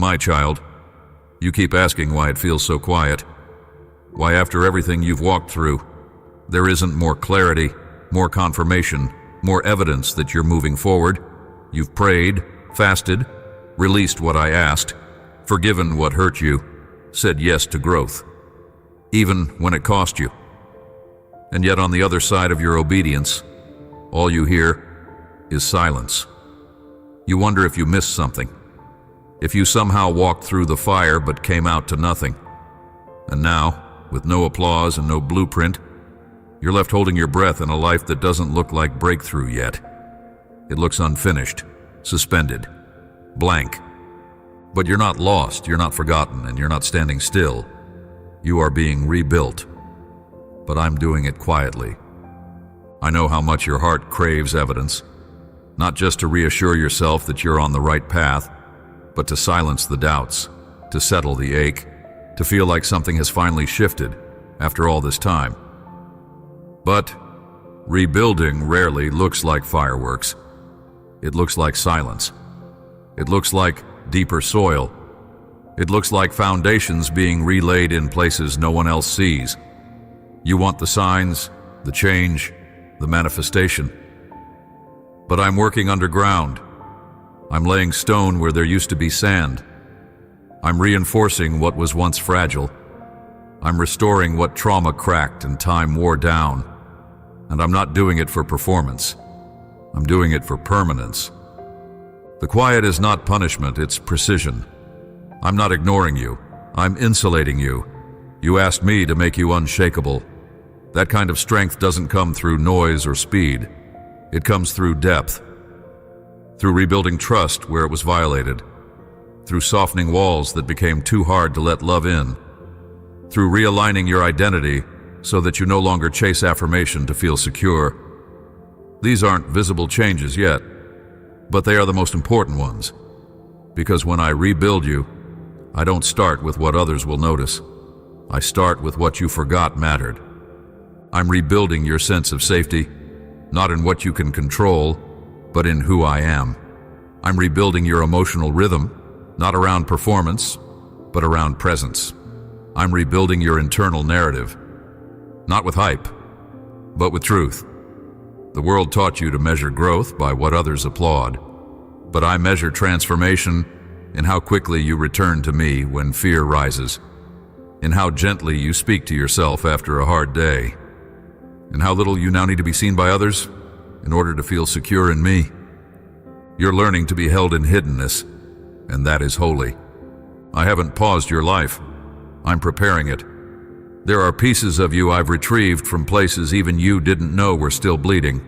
My child, you keep asking why it feels so quiet. Why, after everything you've walked through, there isn't more clarity, more confirmation, more evidence that you're moving forward. You've prayed, fasted, released what I asked, forgiven what hurt you, said yes to growth, even when it cost you. And yet on the other side of your obedience, all you hear is silence. You wonder if you missed something, if you somehow walked through the fire but came out to nothing. And now, with no applause and no blueprint, you're left holding your breath in a life that doesn't look like breakthrough yet. It looks unfinished, suspended, blank. But you're not lost, you're not forgotten, and you're not standing still. You are being rebuilt. But I'm doing it quietly. I know how much your heart craves evidence, not just to reassure yourself that you're on the right path, but to silence the doubts, to settle the ache, to feel like something has finally shifted after all this time. But rebuilding rarely looks like fireworks. It looks like silence. It looks like deeper soil. It looks like foundations being relaid in places no one else sees. You want the signs, the change, the manifestation. But I'm working underground. I'm laying stone where there used to be sand. I'm reinforcing what was once fragile. I'm restoring what trauma cracked and time wore down. And I'm not doing it for performance. I'm doing it for permanence. The quiet is not punishment, it's precision. I'm not ignoring you. I'm insulating you. You asked me to make you unshakable. That kind of strength doesn't come through noise or speed. It comes through depth. Through rebuilding trust where it was violated. Through softening walls that became too hard to let love in. Through realigning your identity so that you no longer chase affirmation to feel secure. These aren't visible changes yet, but they are the most important ones. Because when I rebuild you, I don't start with what others will notice. I start with what you forgot mattered. I'm rebuilding your sense of safety, not in what you can control, but in who I am. I'm rebuilding your emotional rhythm, not around performance, but around presence. I'm rebuilding your internal narrative, not with hype, but with truth. The world taught you to measure growth by what others applaud, but I measure transformation in how quickly you return to me when fear rises, in how gently you speak to yourself after a hard day, in how little you now need to be seen by others in order to feel secure in me. You're learning to be held in hiddenness, and that is holy. I haven't paused your life. I'm preparing it. There are pieces of you I've retrieved from places even you didn't know were still bleeding.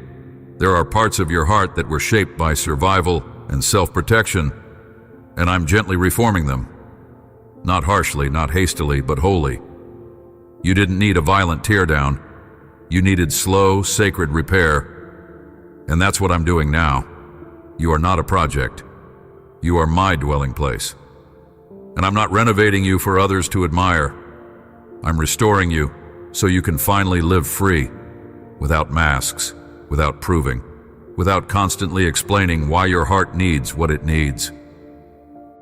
There are parts of your heart that were shaped by survival and self-protection, and I'm gently reforming them. Not harshly, not hastily, but wholly. You didn't need a violent teardown. You needed slow, sacred repair. And that's what I'm doing now. You are not a project. You are my dwelling place. And I'm not renovating you for others to admire. I'm restoring you so you can finally live free, without masks, without proving, without constantly explaining why your heart needs what it needs.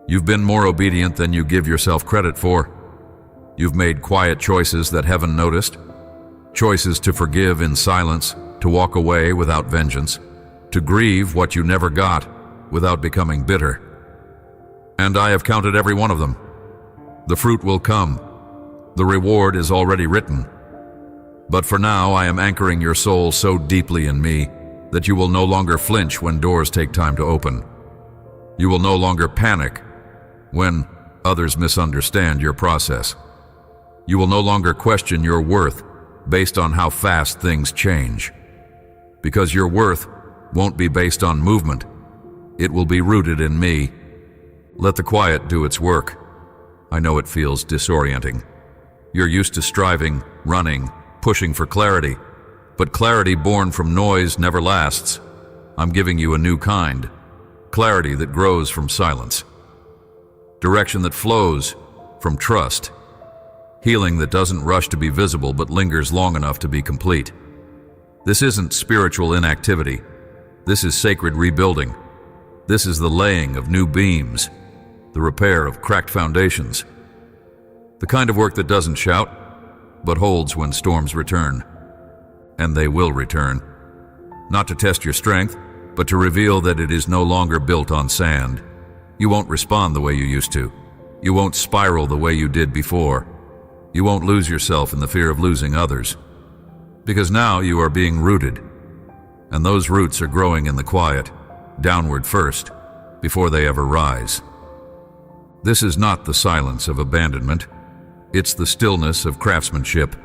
You've been more obedient than you give yourself credit for. You've made quiet choices that heaven noticed, choices to forgive in silence, to walk away without vengeance, to grieve what you never got without becoming bitter. And I have counted every one of them. The fruit will come. The reward is already written. But for now, I am anchoring your soul so deeply in me that you will no longer flinch when doors take time to open. You will no longer panic when others misunderstand your process. You will no longer question your worth based on how fast things change. Because your worth won't be based on movement. It will be rooted in me. Let the quiet do its work. I know it feels disorienting. You're used to striving, running, pushing for clarity. But clarity born from noise never lasts. I'm giving you a new kind. Clarity that grows from silence. Direction that flows from trust. Healing that doesn't rush to be visible but lingers long enough to be complete. This isn't spiritual inactivity. This is sacred rebuilding. This is the laying of new beams. the repair of cracked foundations. The kind of work that doesn't shout, but holds when storms return. And they will return. Not to test your strength, but to reveal that it is no longer built on sand. You won't respond the way you used to. You won't spiral the way you did before. You won't lose yourself in the fear of losing others. Because now you are being rooted. And those roots are growing in the quiet, downward first, before they ever rise. This is not the silence of abandonment. It's the stillness of craftsmanship.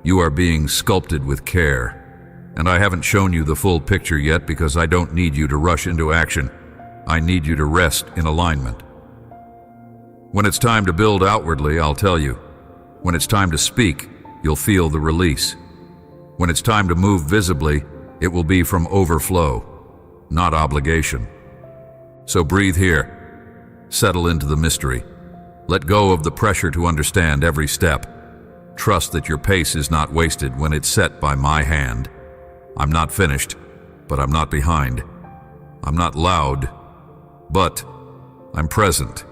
You are being sculpted with care. And I haven't shown you the full picture yet because I don't need you to rush into action. I need you to rest in alignment. When it's time to build outwardly, I'll tell you. When it's time to speak, you'll feel the release. When it's time to move visibly, it will be from overflow, not obligation. So breathe here. Settle into the mystery. Let go of the pressure to understand every step. Trust that your pace is not wasted when it's set by my hand. I'm not finished, but I'm not behind. I'm not loud, but I'm present.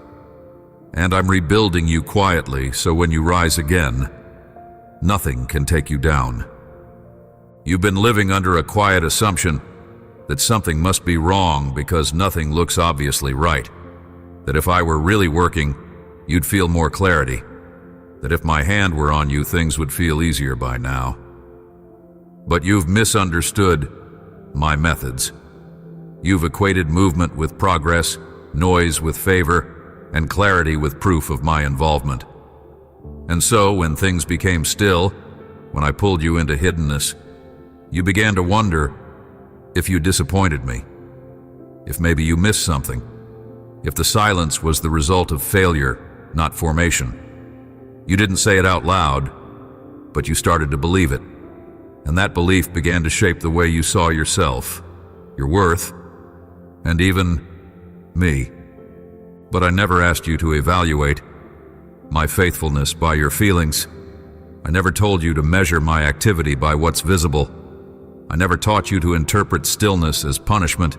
And I'm rebuilding you quietly so when you rise again, nothing can take you down. You've been living under a quiet assumption that something must be wrong because nothing looks obviously right. That if I were really working, you'd feel more clarity. That if my hand were on you, things would feel easier by now. But you've misunderstood my methods. You've equated movement with progress, noise with favor, and clarity with proof of my involvement. And so, when things became still, when I pulled you into hiddenness, you began to wonder if you disappointed me, if maybe you missed something, if the silence was the result of failure, not formation. You didn't say it out loud, but you started to believe it. And that belief began to shape the way you saw yourself, your worth, and even me. But I never asked you to evaluate my faithfulness by your feelings. I never told you to measure my activity by what's visible. I never taught you to interpret stillness as punishment.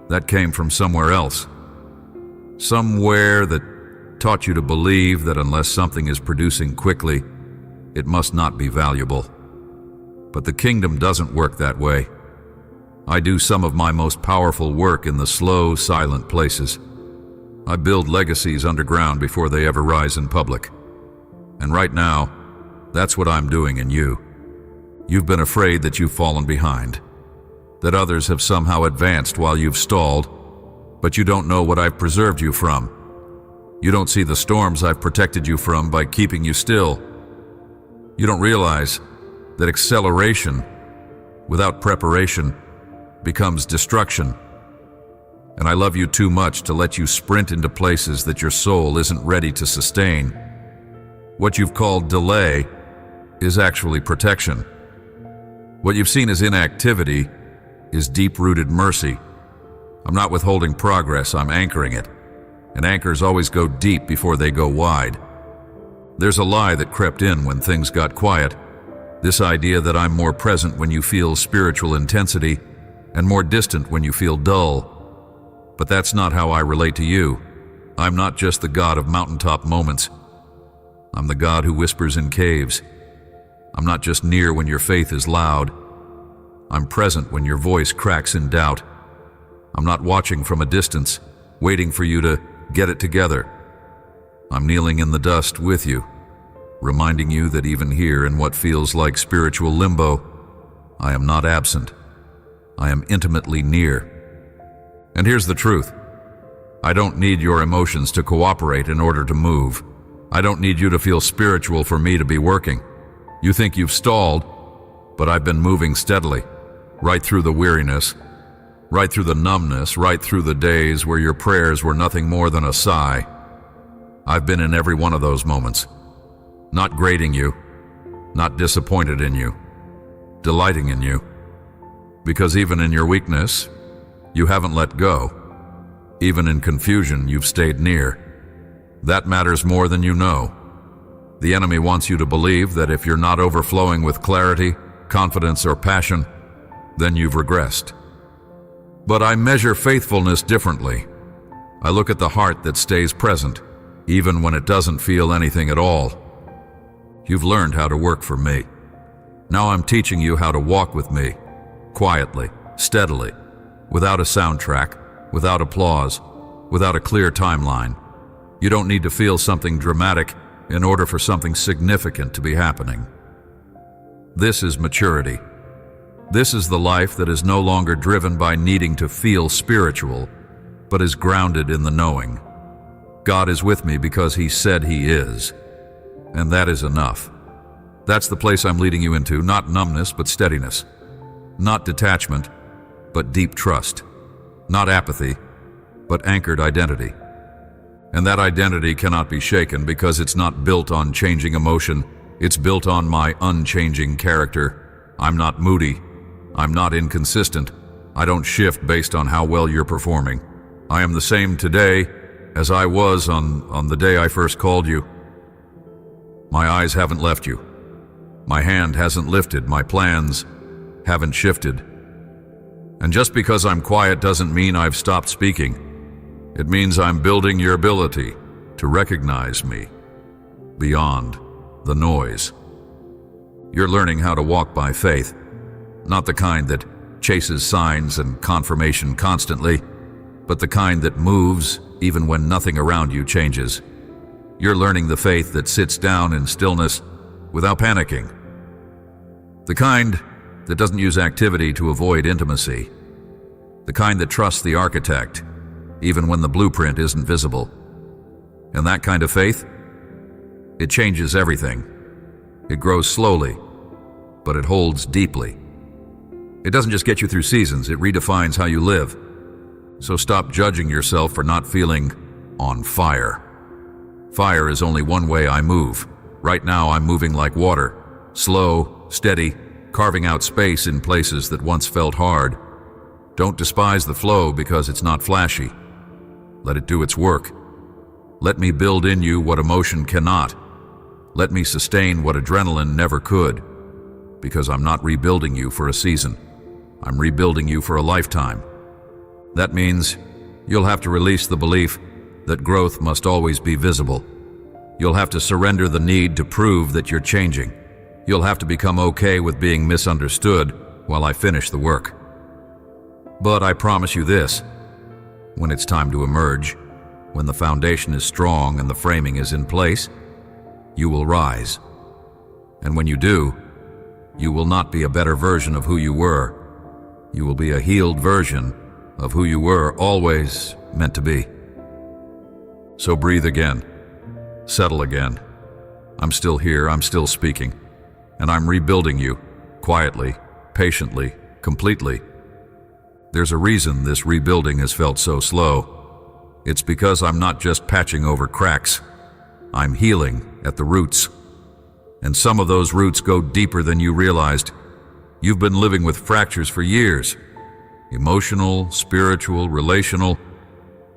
That came from somewhere else. Somewhere that taught you to believe that unless something is producing quickly, it must not be valuable. But the kingdom doesn't work that way. I do some of my most powerful work in the slow, silent places. I build legacies underground before they ever rise in public. And right now, that's what I'm doing in you. You've been afraid that you've fallen behind, that others have somehow advanced while you've stalled, but you don't know what I've preserved you from. You don't see the storms I've protected you from by keeping you still. You don't realize that acceleration without preparation becomes destruction. And I love you too much to let you sprint into places that your soul isn't ready to sustain. What you've called delay is actually protection. What you've seen as inactivity is deep-rooted mercy. I'm not withholding progress, I'm anchoring it. And anchors always go deep before they go wide. There's a lie that crept in when things got quiet. This idea that I'm more present when you feel spiritual intensity and more distant when you feel dull. But that's not how I relate to you. I'm not just the God of mountaintop moments. I'm the God who whispers in caves. I'm not just near when your faith is loud. I'm present when your voice cracks in doubt. I'm not watching from a distance, waiting for you to get it together. I'm kneeling in the dust with you, reminding you that even here in what feels like spiritual limbo, I am not absent. I am intimately near. And here's the truth. I don't need your emotions to cooperate in order to move. I don't need you to feel spiritual for me to be working. You think you've stalled, but I've been moving steadily, right through the weariness, right through the numbness, right through the days where your prayers were nothing more than a sigh. I've been in every one of those moments. Not grading you, not disappointed in you, delighting in you. Because even in your weakness, you haven't let go. Even in confusion, you've stayed near. That matters more than you know. The enemy wants you to believe that if you're not overflowing with clarity, confidence, or passion, then you've regressed. But I measure faithfulness differently. I look at the heart that stays present, even when it doesn't feel anything at all. You've learned how to work for me. Now I'm teaching you how to walk with me, quietly, steadily, without a soundtrack, without applause, without a clear timeline. You don't need to feel something dramatic in order for something significant to be happening. This is maturity. This is the life that is no longer driven by needing to feel spiritual, but is grounded in the knowing. God is with me because He said He is, and that is enough. That's the place I'm leading you into, not numbness, but steadiness. Not detachment, but deep trust. Not apathy, but anchored identity. And that identity cannot be shaken because it's not built on changing emotion. It's built on my unchanging character. I'm not moody. I'm not inconsistent. I don't shift based on how well you're performing. I am the same today as I was on the day I first called you. My eyes haven't left you. My hand hasn't lifted. My plans haven't shifted. And just because I'm quiet doesn't mean I've stopped speaking. It means I'm building your ability to recognize me beyond the noise. You're learning how to walk by faith, not the kind that chases signs and confirmation constantly, but the kind that moves even when nothing around you changes. You're learning the faith that sits down in stillness without panicking. The kind that doesn't use activity to avoid intimacy. The kind that trusts the architect, even when the blueprint isn't visible. And that kind of faith, it changes everything. It grows slowly, but it holds deeply. It doesn't just get you through seasons, it redefines how you live. So stop judging yourself for not feeling on fire. Fire is only one way I move. Right now I'm moving like water, slow, steady, carving out space in places that once felt hard. Don't despise the flow because it's not flashy. Let it do its work. Let me build in you what emotion cannot. Let me sustain what adrenaline never could. Because I'm not rebuilding you for a season. I'm rebuilding you for a lifetime. That means you'll have to release the belief that growth must always be visible. You'll have to surrender the need to prove that you're changing. You'll have to become okay with being misunderstood while I finish the work. But I promise you this, when it's time to emerge, when the foundation is strong and the framing is in place, you will rise. And when you do, you will not be a better version of who you were. You will be a healed version of who you were always meant to be. So breathe again. Settle again. I'm still here, I'm still speaking. And I'm rebuilding you, quietly, patiently, completely. There's a reason this rebuilding has felt so slow. It's because I'm not just patching over cracks. I'm healing at the roots. And some of those roots go deeper than you realized. You've been living with fractures for years. Emotional, spiritual, relational,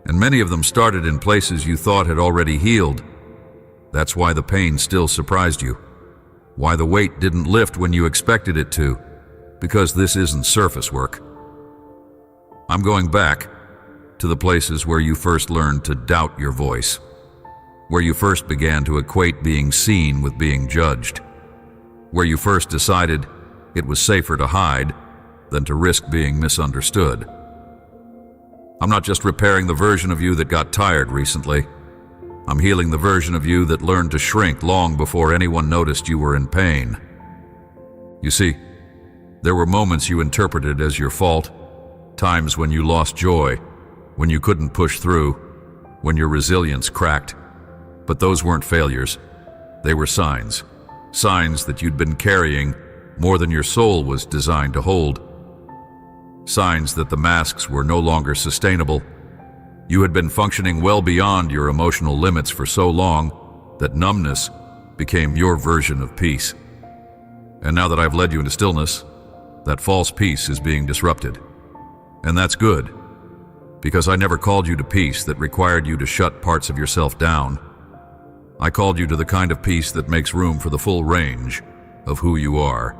and many of them started in places you thought had already healed. That's why the pain still surprised you. Why the weight didn't lift when you expected it to. Because this isn't surface work. I'm going back to the places where you first learned to doubt your voice. Where you first began to equate being seen with being judged. Where you first decided it was safer to hide than to risk being misunderstood. I'm not just repairing the version of you that got tired recently. I'm healing the version of you that learned to shrink long before anyone noticed you were in pain. You see, there were moments you interpreted as your fault, times when you lost joy, when you couldn't push through, when your resilience cracked. But those weren't failures. They were signs. Signs that you'd been carrying more than your soul was designed to hold. Signs that the masks were no longer sustainable. You had been functioning well beyond your emotional limits for so long that numbness became your version of peace. And now that I've led you into stillness, that false peace is being disrupted. And that's good, because I never called you to peace that required you to shut parts of yourself down. I called you to the kind of peace that makes room for the full range of who you are,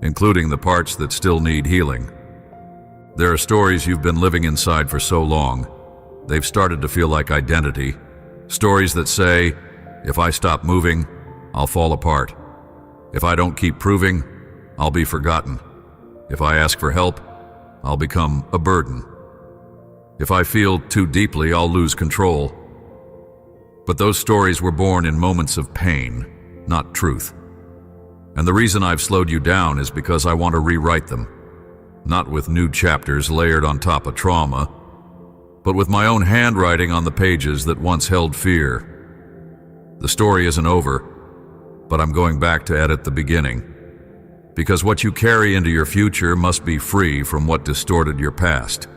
including the parts that still need healing. There are stories you've been living inside for so long, They've started to feel like identity. Stories that say, if I stop moving, I'll fall apart. If I don't keep proving, I'll be forgotten. If I ask for help, I'll become a burden. If I feel too deeply, I'll lose control. But those stories were born in moments of pain, not truth. And the reason I've slowed you down is because I want to rewrite them. Not with new chapters layered on top of trauma, but with my own handwriting on the pages that once held fear. The story isn't over, but I'm going back to edit the beginning. Because what you carry into your future must be free from what distorted your past.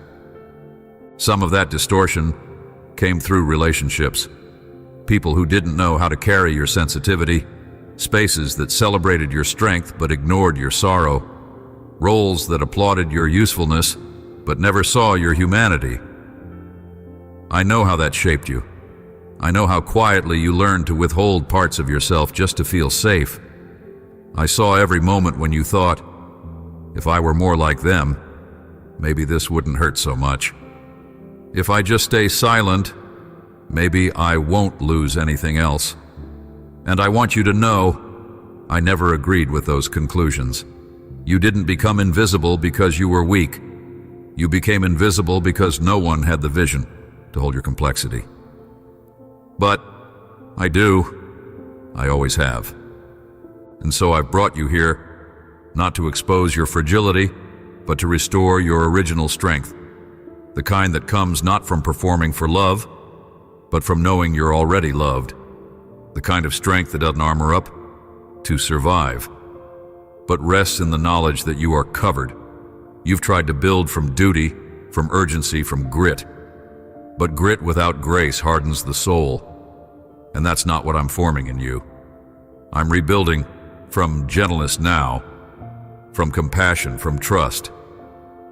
Some of that distortion came through relationships. People who didn't know how to carry your sensitivity, spaces that celebrated your strength but ignored your sorrow, roles that applauded your usefulness but never saw your humanity. I know how that shaped you. I know how quietly you learned to withhold parts of yourself just to feel safe. I saw every moment when you thought, if I were more like them, maybe this wouldn't hurt so much. If I just stay silent, maybe I won't lose anything else. And I want you to know, I never agreed with those conclusions. You didn't become invisible because you were weak. You became invisible because no one had the vision to hold your complexity. But I do. I always have. And so I've brought you here, not to expose your fragility, but to restore your original strength. The kind that comes not from performing for love, but from knowing you're already loved. The kind of strength that doesn't armor up to survive, but rests in the knowledge that you are covered. You've tried to build from duty, from urgency, from grit. But grit without grace hardens the soul. And that's not what I'm forming in you. I'm rebuilding from gentleness now, from compassion, from trust.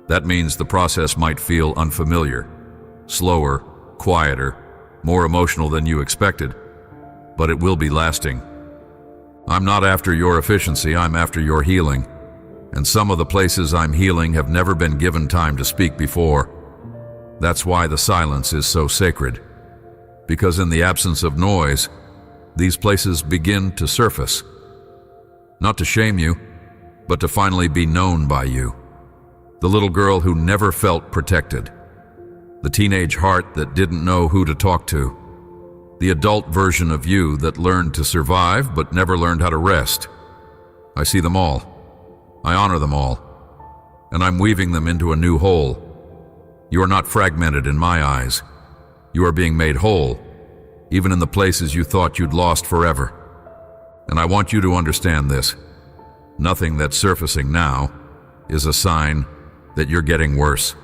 That means the process might feel unfamiliar, slower, quieter, more emotional than you expected, but it will be lasting. I'm not after your efficiency, I'm after your healing. And some of the places I'm healing have never been given time to speak before. That's why the silence is so sacred. Because in the absence of noise, these places begin to surface. Not to shame you, but to finally be known by you. The little girl who never felt protected. The teenage heart that didn't know who to talk to. The adult version of you that learned to survive but never learned how to rest. I see them all. I honor them all. And I'm weaving them into a new whole. You are not fragmented in my eyes. You are being made whole, even in the places you thought you'd lost forever. And I want you to understand this. Nothing that's surfacing now is a sign that you're getting worse.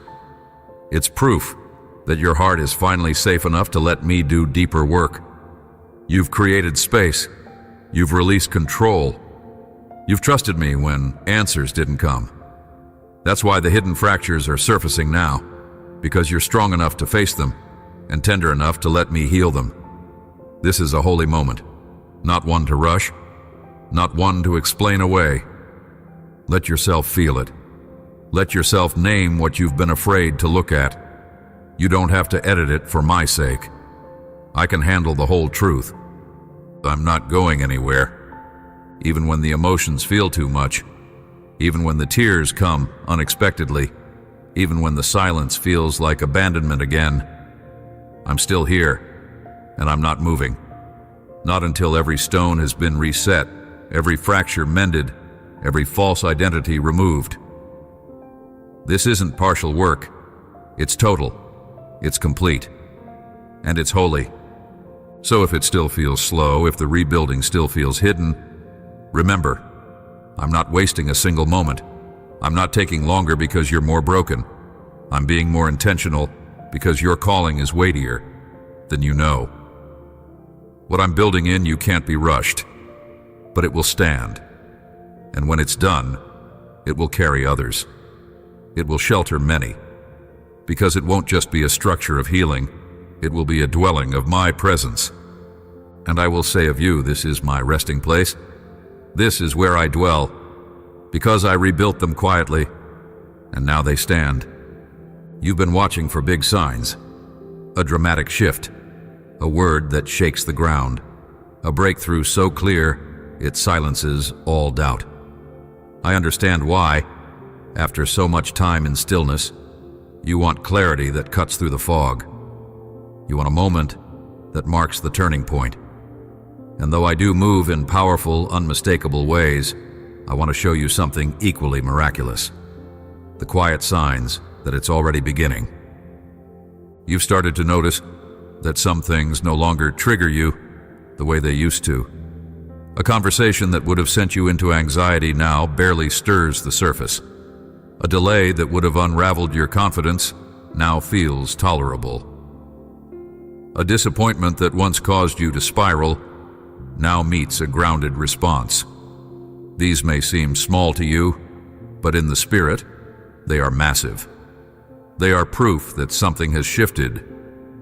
It's proof that your heart is finally safe enough to let me do deeper work. You've created space. You've released control. You've trusted me when answers didn't come. That's why the hidden fractures are surfacing now, because you're strong enough to face them and tender enough to let me heal them. This is a holy moment, not one to rush, not one to explain away. Let yourself feel it. Let yourself name what you've been afraid to look at. You don't have to edit it for my sake. I can handle the whole truth. I'm not going anywhere. Even when the emotions feel too much, even when the tears come unexpectedly, even when the silence feels like abandonment again, I'm still here, and I'm not moving. Not until every stone has been reset, every fracture mended, every false identity removed. This isn't partial work. It's total. It's complete. And it's holy. So if it still feels slow, if the rebuilding still feels hidden, remember, I'm not wasting a single moment. I'm not taking longer because you're more broken. I'm being more intentional because your calling is weightier than you know. What I'm building in you can't be rushed, but it will stand. And when it's done, it will carry others. It will shelter many, because it won't just be a structure of healing, it will be a dwelling of my presence. And I will say of you, this is my resting place. This is where I dwell, because I rebuilt them quietly, and now they stand. You've been watching for big signs. A dramatic shift, a word that shakes the ground, a breakthrough so clear it silences all doubt. I understand why, after so much time in stillness, you want clarity that cuts through the fog. You want a moment that marks the turning point. And though I do move in powerful, unmistakable ways, I want to show you something equally miraculous. The quiet signs that it's already beginning. You've started to notice that some things no longer trigger you the way they used to. A conversation that would have sent you into anxiety now barely stirs the surface. A delay that would have unraveled your confidence now feels tolerable. A disappointment that once caused you to spiral now meets a grounded response. These may seem small to you, but in the spirit, they are massive. They are proof that something has shifted.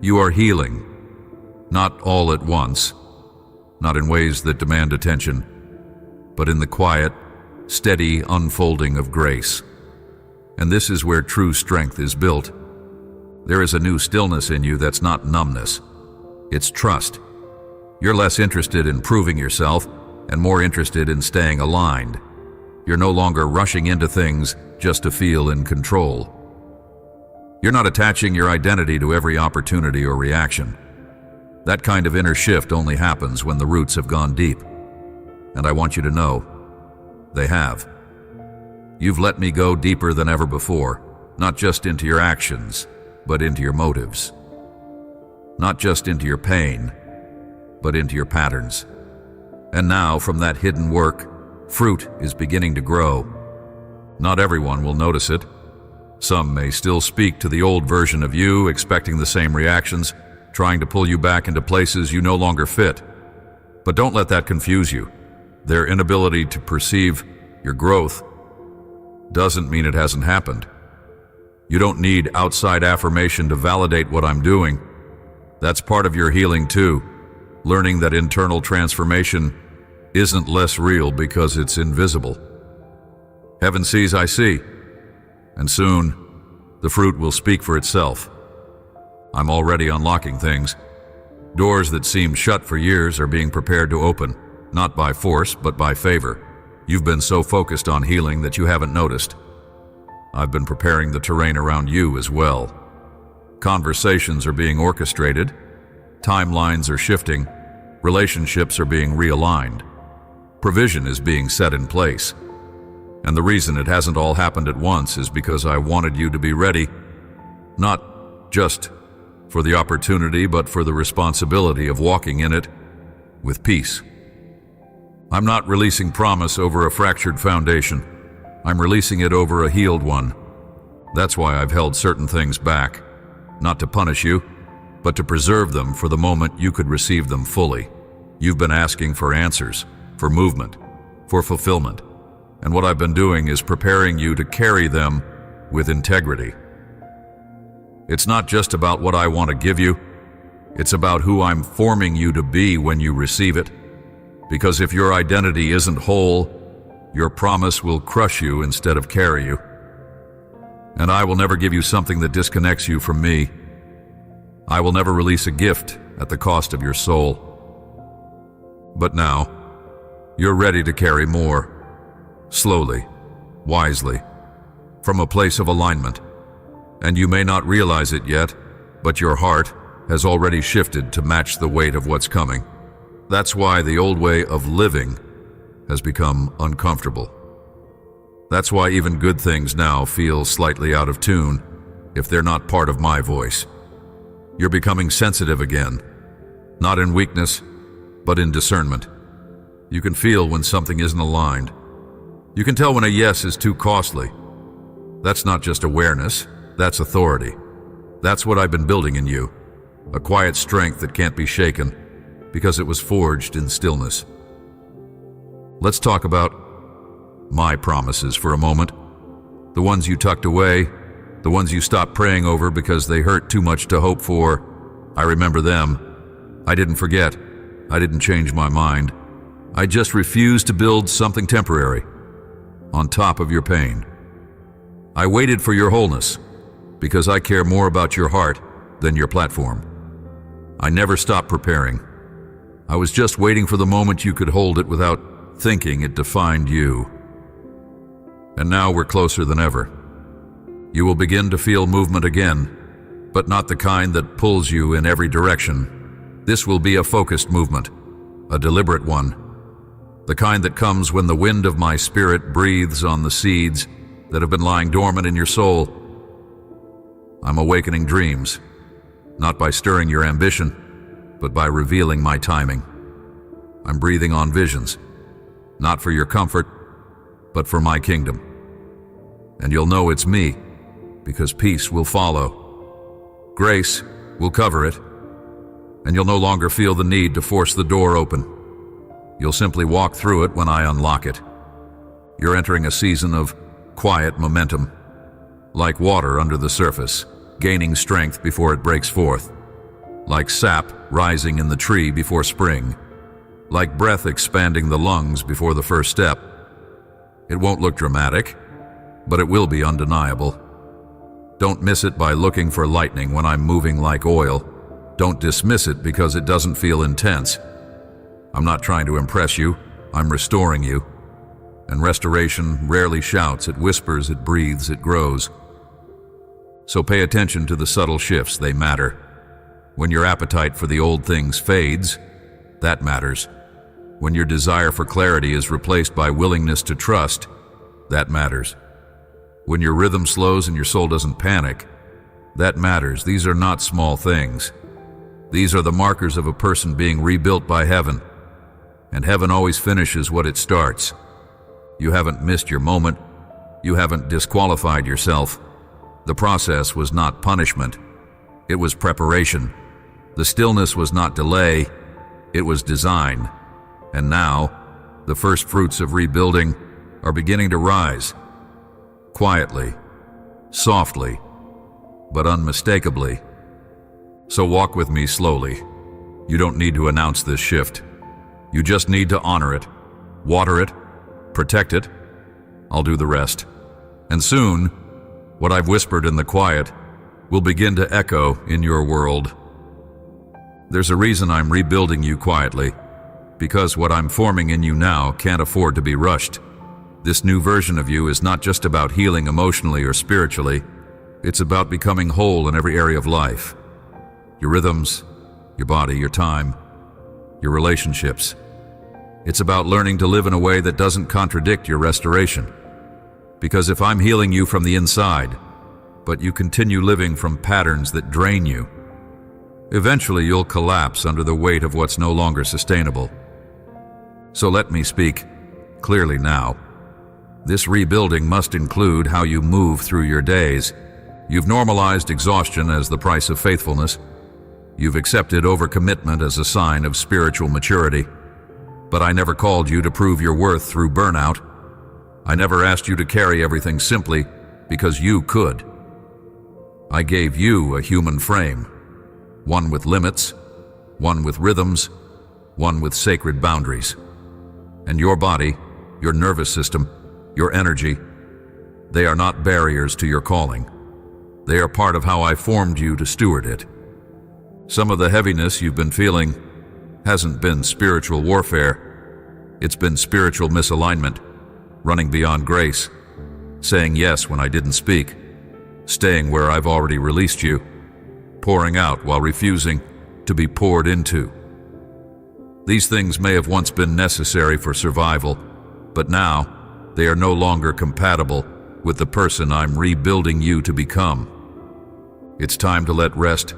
You are healing, not all at once, not in ways that demand attention, but in the quiet, steady unfolding of grace. And this is where true strength is built. There is a new stillness in you that's not numbness. It's trust. You're less interested in proving yourself and more interested in staying aligned. You're no longer rushing into things just to feel in control. You're not attaching your identity to every opportunity or reaction. That kind of inner shift only happens when the roots have gone deep. And I want you to know, they have. You've let me go deeper than ever before, not just into your actions, but into your motives. Not just into your pain, but into your patterns. And now, from that hidden work, fruit is beginning to grow. Not everyone will notice it. Some may still speak to the old version of you, expecting the same reactions, trying to pull you back into places you no longer fit. But don't let that confuse you. Their inability to perceive your growth doesn't mean it hasn't happened. You don't need outside affirmation to validate what I'm doing. That's part of your healing too, learning that internal transformation isn't less real because it's invisible. Heaven sees I see, and soon the fruit will speak for itself. I'm already unlocking things. Doors that seemed shut for years are being prepared to open, not by force, but by favor. You've been so focused on healing that you haven't noticed. I've been preparing the terrain around you as well. Conversations are being orchestrated, timelines are shifting, relationships are being realigned. Provision is being set in place. And the reason it hasn't all happened at once is because I wanted you to be ready, not just for the opportunity, but for the responsibility of walking in it with peace. I'm not releasing promise over a fractured foundation. I'm releasing it over a healed one. That's why I've held certain things back, not to punish you, but to preserve them for the moment you could receive them fully. You've been asking for answers, for movement, for fulfillment. And what I've been doing is preparing you to carry them with integrity. It's not just about what I want to give you. It's about who I'm forming you to be when you receive it. Because if your identity isn't whole, your promise will crush you instead of carry you. And I will never give you something that disconnects you from me. I will never release a gift at the cost of your soul. But now, you're ready to carry more. Slowly, wisely, from a place of alignment. And you may not realize it yet, but your heart has already shifted to match the weight of what's coming. That's why the old way of living has become uncomfortable. That's why even good things now feel slightly out of tune if they're not part of my voice. You're becoming sensitive again, not in weakness, but in discernment. You can feel when something isn't aligned. You can tell when a yes is too costly. That's not just awareness, that's authority. That's what I've been building in you, a quiet strength that can't be shaken because it was forged in stillness. Let's talk about my promises for a moment. The ones you tucked away, the ones you stopped praying over because they hurt too much to hope for. I remember them. I didn't forget. I didn't change my mind. I just refused to build something temporary on top of your pain. I waited for your wholeness because I care more about your heart than your platform. I never stopped preparing. I was just waiting for the moment you could hold it without thinking it defined you. And now we're closer than ever. You will begin to feel movement again, but not the kind that pulls you in every direction. This will be a focused movement, a deliberate one, the kind that comes when the wind of my spirit breathes on the seeds that have been lying dormant in your soul. I'm awakening dreams, not by stirring your ambition, but by revealing my timing. I'm breathing on visions, not for your comfort, but for my kingdom. And you'll know it's me, because peace will follow. Grace will cover it, and you'll no longer feel the need to force the door open. You'll simply walk through it when I unlock it. You're entering a season of quiet momentum, like water under the surface, gaining strength before it breaks forth, like sap rising in the tree before spring, like breath expanding the lungs before the first step. It won't look dramatic, but it will be undeniable. Don't miss it by looking for lightning when I'm moving like oil. Don't dismiss it because it doesn't feel intense. I'm not trying to impress you, I'm restoring you. And restoration rarely shouts, it whispers, it breathes, it grows. So pay attention to the subtle shifts, they matter. When your appetite for the old things fades, that matters. When your desire for clarity is replaced by willingness to trust, that matters. When your rhythm slows and your soul doesn't panic, that matters. These are not small things. These are the markers of a person being rebuilt by heaven. And heaven always finishes what it starts. You haven't missed your moment. You haven't disqualified yourself. The process was not punishment. It was preparation. The stillness was not delay. It was design. And now, the first fruits of rebuilding are beginning to rise. Quietly, softly, but unmistakably. So walk with me slowly. You don't need to announce this shift. You just need to honor it, water it, protect it. I'll do the rest. And soon, what I've whispered in the quiet will begin to echo in your world. There's a reason I'm rebuilding you quietly, because what I'm forming in you now can't afford to be rushed. This new version of you is not just about healing emotionally or spiritually. It's about becoming whole in every area of life. Your rhythms, your body, your time, your relationships. It's about learning to live in a way that doesn't contradict your restoration. Because if I'm healing you from the inside, but you continue living from patterns that drain you, eventually you'll collapse under the weight of what's no longer sustainable. So let me speak clearly now. This rebuilding must include how you move through your days. You've normalized exhaustion as the price of faithfulness. You've accepted overcommitment as a sign of spiritual maturity. But I never called you to prove your worth through burnout. I never asked you to carry everything simply because you could. I gave you a human frame, one with limits, one with rhythms, one with sacred boundaries. And your body, your nervous system, your energy, they are not barriers to your calling. They are part of how I formed you to steward it. Some of the heaviness you've been feeling hasn't been spiritual warfare. It's been spiritual misalignment, running beyond grace, saying yes when I didn't speak, staying where I've already released you, pouring out while refusing to be poured into. These things may have once been necessary for survival, but now they are no longer compatible with the person I'm rebuilding you to become. It's time to let rest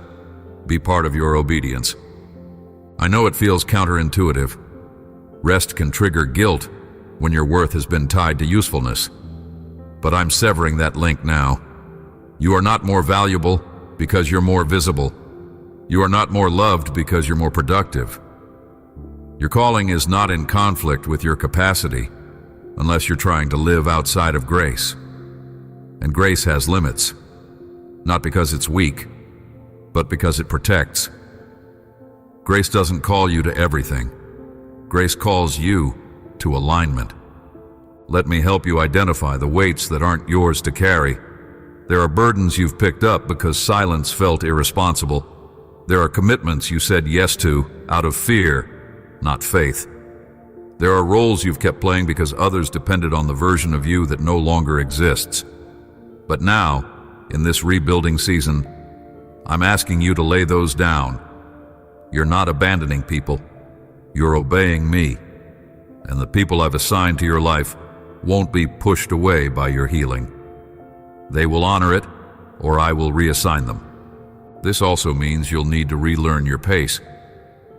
be part of your obedience. I know it feels counterintuitive. Rest can trigger guilt when your worth has been tied to usefulness. But I'm severing that link now. You are not more valuable because you're more visible. You are not more loved because you're more productive. Your calling is not in conflict with your capacity unless you're trying to live outside of grace. And grace has limits, not because it's weak, but because it protects. Grace doesn't call you to everything. Grace calls you to alignment. Let me help you identify the weights that aren't yours to carry, There are burdens you've picked up because silence felt irresponsible. There are commitments you said yes to out of fear, not faith. There are roles you've kept playing because others depended on the version of you that no longer exists. But now, in this rebuilding season, I'm asking you to lay those down. You're not abandoning people. You're obeying me. And the people I've assigned to your life won't be pushed away by your healing. They will honor it, or I will reassign them. This also means you'll need to relearn your pace.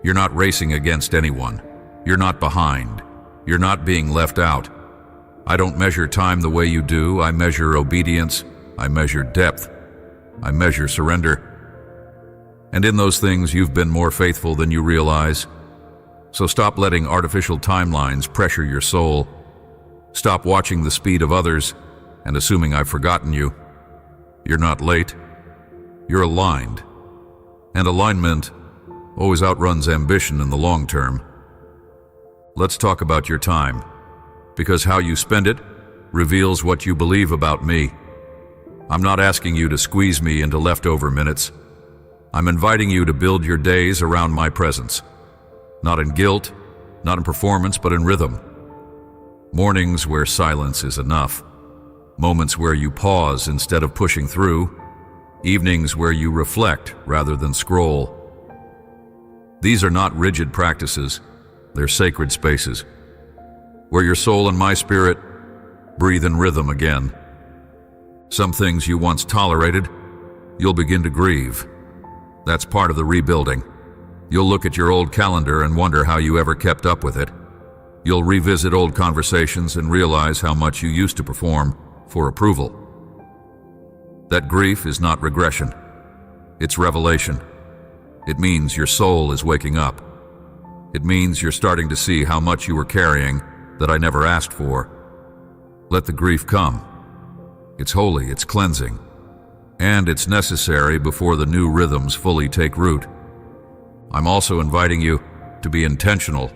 You're not racing against anyone. You're not behind. You're not being left out. I don't measure time the way you do. I measure obedience. I measure depth. I measure surrender. And in those things, you've been more faithful than you realize. So stop letting artificial timelines pressure your soul. Stop watching the speed of others and assuming I've forgotten you. You're not late. You're aligned. And alignment always outruns ambition in the long term. Let's talk about your time, because how you spend it reveals what you believe about me. I'm not asking you to squeeze me into leftover minutes. I'm inviting you to build your days around my presence. Not in guilt, not in performance, but in rhythm. Mornings where silence is enough. Moments where you pause instead of pushing through. Evenings where you reflect rather than scroll. These are not rigid practices. They're sacred spaces, where your soul and my spirit breathe in rhythm again. Some things you once tolerated, you'll begin to grieve. That's part of the rebuilding. You'll look at your old calendar and wonder how you ever kept up with it. You'll revisit old conversations and realize how much you used to perform for approval. That grief is not regression. It's revelation. It means your soul is waking up. It means you're starting to see how much you were carrying that I never asked for. Let the grief come. It's holy, it's cleansing, and it's necessary before the new rhythms fully take root. I'm also inviting you to be intentional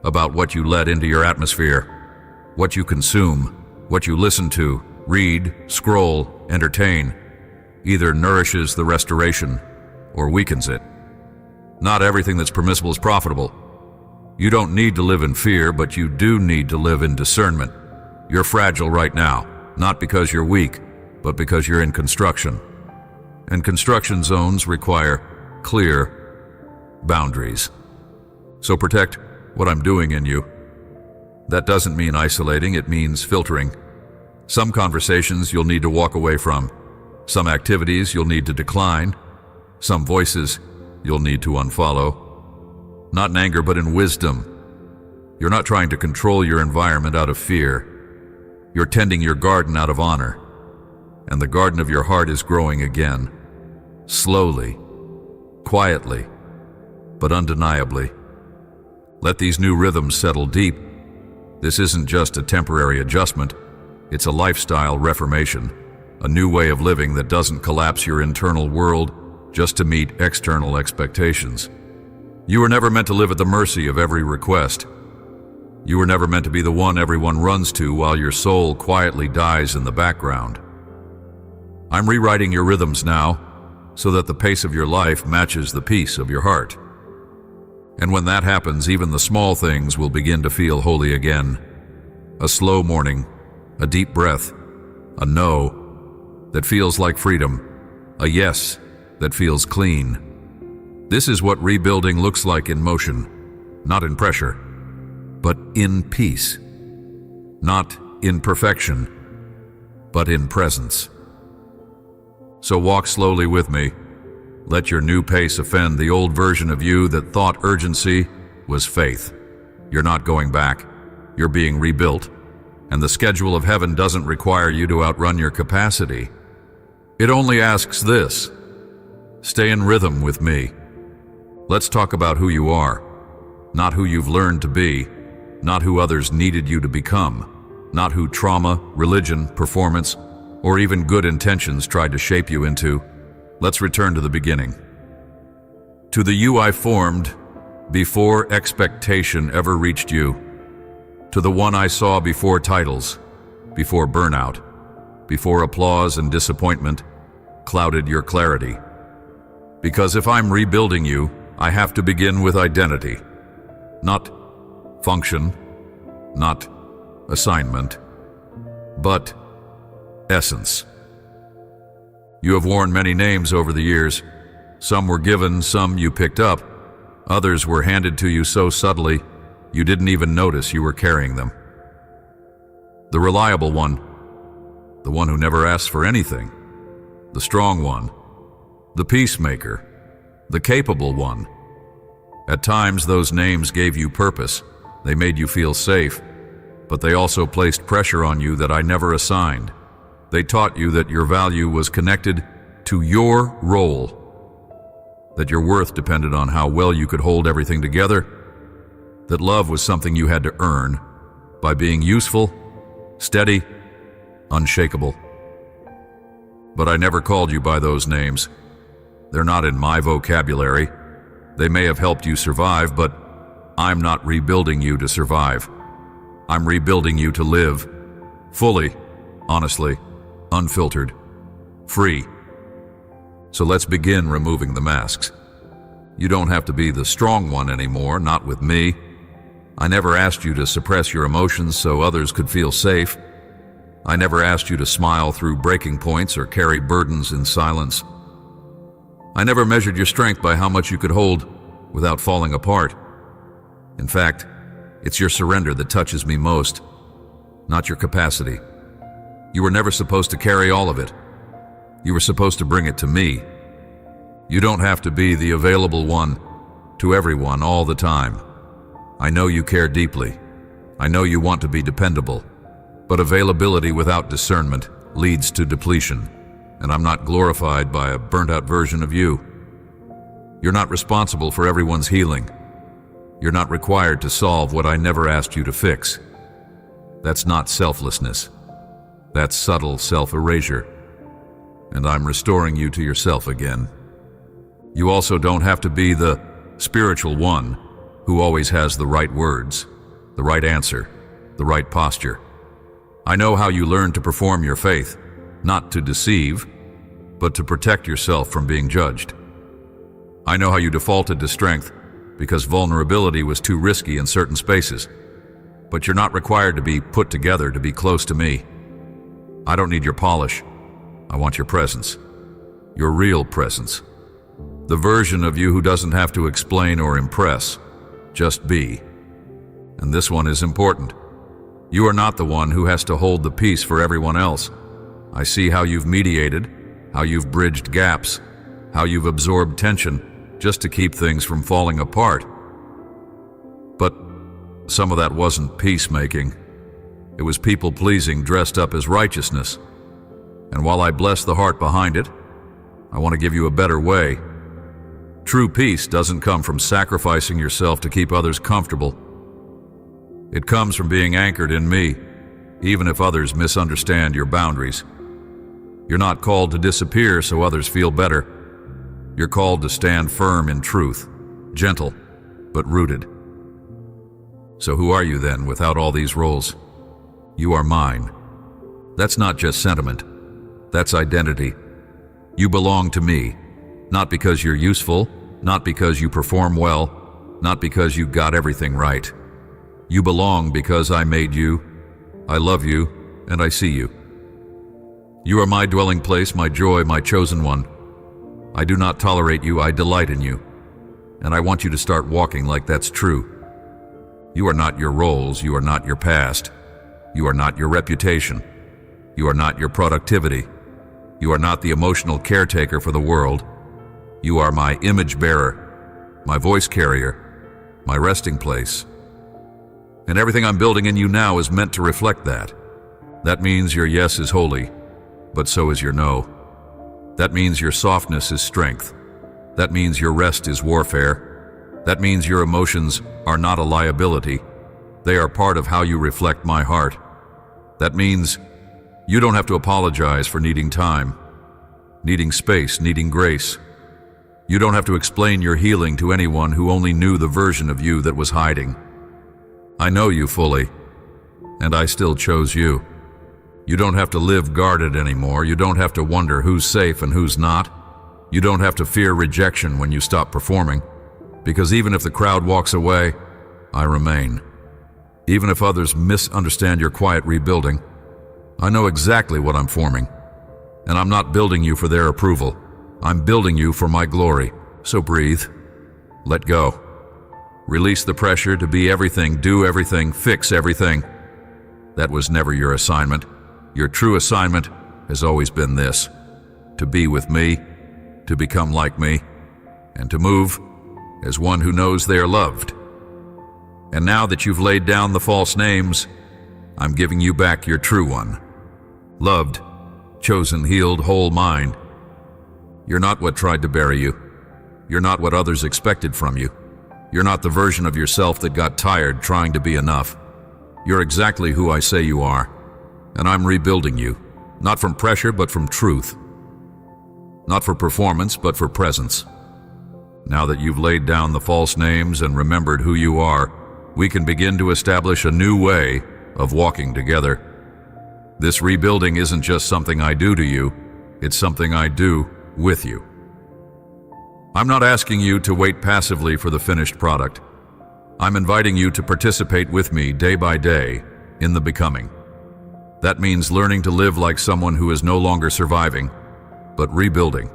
about what you let into your atmosphere, what you consume, what you listen to, read, scroll, entertain, either nourishes the restoration or weakens it. Not everything that's permissible is profitable. You don't need to live in fear, but you do need to live in discernment. You're fragile right now, not because you're weak, but because you're in construction. And construction zones require clear boundaries. So protect what I'm doing in you. That doesn't mean isolating, it means filtering. Some conversations you'll need to walk away from. Some activities you'll need to decline. Some voices you'll need to unfollow. Not in anger, but in wisdom. You're not trying to control your environment out of fear. You're tending your garden out of honor. And the garden of your heart is growing again. Slowly, quietly, but undeniably. Let these new rhythms settle deep. This isn't just a temporary adjustment. It's a lifestyle reformation. A new way of living that doesn't collapse your internal world just to meet external expectations. You were never meant to live at the mercy of every request. You were never meant to be the one everyone runs to while your soul quietly dies in the background. I'm rewriting your rhythms now so that the pace of your life matches the peace of your heart. And when that happens, even the small things will begin to feel holy again. A slow morning, a deep breath, a no that feels like freedom, a yes that feels clean. This is what rebuilding looks like in motion, not in pressure, but in peace. Not in perfection, but in presence. So walk slowly with me. Let your new pace offend the old version of you that thought urgency was faith. You're not going back. You're being rebuilt. And the schedule of heaven doesn't require you to outrun your capacity. It only asks this: stay in rhythm with me. Let's talk about who you are, not who you've learned to be, not who others needed you to become, not who trauma, religion, performance, or even good intentions tried to shape you into. Let's return to the beginning. To the you I formed before expectation ever reached you. To the one I saw before titles, before burnout, before applause and disappointment clouded your clarity. Because if I'm rebuilding you, I have to begin with identity. Not function, not assignment, but essence. You have worn many names over the years. Some were given, some you picked up. Others were handed to you so subtly, you didn't even notice you were carrying them. The reliable one, the one who never asks for anything, the strong one, the peacemaker, the capable one. At times, those names gave you purpose. They made you feel safe, but they also placed pressure on you that I never assigned. They taught you that your value was connected to your role, that your worth depended on how well you could hold everything together, that love was something you had to earn by being useful, steady, unshakable. But I never called you by those names. They're not in my vocabulary. They may have helped you survive, but I'm not rebuilding you to survive. I'm rebuilding you to live, fully, honestly, unfiltered, free. So let's begin removing the masks. You don't have to be the strong one anymore, not with me. I never asked you to suppress your emotions so others could feel safe. I never asked you to smile through breaking points or carry burdens in silence. I never measured your strength by how much you could hold without falling apart. In fact, it's your surrender that touches me most, not your capacity. You were never supposed to carry all of it. You were supposed to bring it to me. You don't have to be the available one to everyone all the time. I know you care deeply. I know you want to be dependable. But availability without discernment leads to depletion, and I'm not glorified by a burnt-out version of you. You're not responsible for everyone's healing. You're not required to solve what I never asked you to fix. That's not selflessness. That's subtle self-erasure. And I'm restoring you to yourself again. You also don't have to be the spiritual one who always has the right words, the right answer, the right posture. I know how you learned to perform your faith, not to deceive, but to protect yourself from being judged. I know how you defaulted to strength because vulnerability was too risky in certain spaces. But you're not required to be put together to be close to me. I don't need your polish. I want your presence. Your real presence. The version of you who doesn't have to explain or impress, just be. And this one is important. You are not the one who has to hold the peace for everyone else. I see how you've mediated, how you've bridged gaps, how you've absorbed tension just to keep things from falling apart. But some of that wasn't peacemaking. It was people-pleasing dressed up as righteousness. And while I bless the heart behind it, I want to give you a better way. True peace doesn't come from sacrificing yourself to keep others comfortable. It comes from being anchored in me, even if others misunderstand your boundaries. You're not called to disappear so others feel better. You're called to stand firm in truth, gentle, but rooted. So who are you then without all these roles? You are mine. That's not just sentiment. That's identity. You belong to me, not because you're useful, not because you perform well, not because you got everything right. You belong because I made you, I love you, and I see you. You are my dwelling place, my joy, my chosen one. I do not tolerate you, I delight in you. And I want you to start walking like that's true. You are not your roles, you are not your past. You are not your reputation. You are not your productivity. You are not the emotional caretaker for the world. You are my image bearer, my voice carrier, my resting place. And everything I'm building in you now is meant to reflect that. That means your yes is holy, but so is your no. That means your softness is strength. That means your rest is warfare. That means your emotions are not a liability. They are part of how you reflect my heart. That means you don't have to apologize for needing time, needing space, needing grace. You don't have to explain your healing to anyone who only knew the version of you that was hiding. I know you fully, and I still chose you. You don't have to live guarded anymore. You don't have to wonder who's safe and who's not. You don't have to fear rejection when you stop performing, because even if the crowd walks away, I remain. Even if others misunderstand your quiet rebuilding, I know exactly what I'm forming. And I'm not building you for their approval. I'm building you for my glory. So breathe. Let go. Release the pressure to be everything, do everything, fix everything. That was never your assignment. Your true assignment has always been this: to be with me, to become like me, and to move as one who knows they are loved. And now that you've laid down the false names, I'm giving you back your true one. Loved, chosen, healed, whole mind. You're not what tried to bury you. You're not what others expected from you. You're not the version of yourself that got tired trying to be enough. You're exactly who I say you are, and I'm rebuilding you, not from pressure but from truth. Not for performance but for presence. Now that you've laid down the false names and remembered who you are, we can begin to establish a new way of walking together. This rebuilding isn't just something I do to you, it's something I do with you. I'm not asking you to wait passively for the finished product. I'm inviting you to participate with me day by day in the becoming. That means learning to live like someone who is no longer surviving, but rebuilding,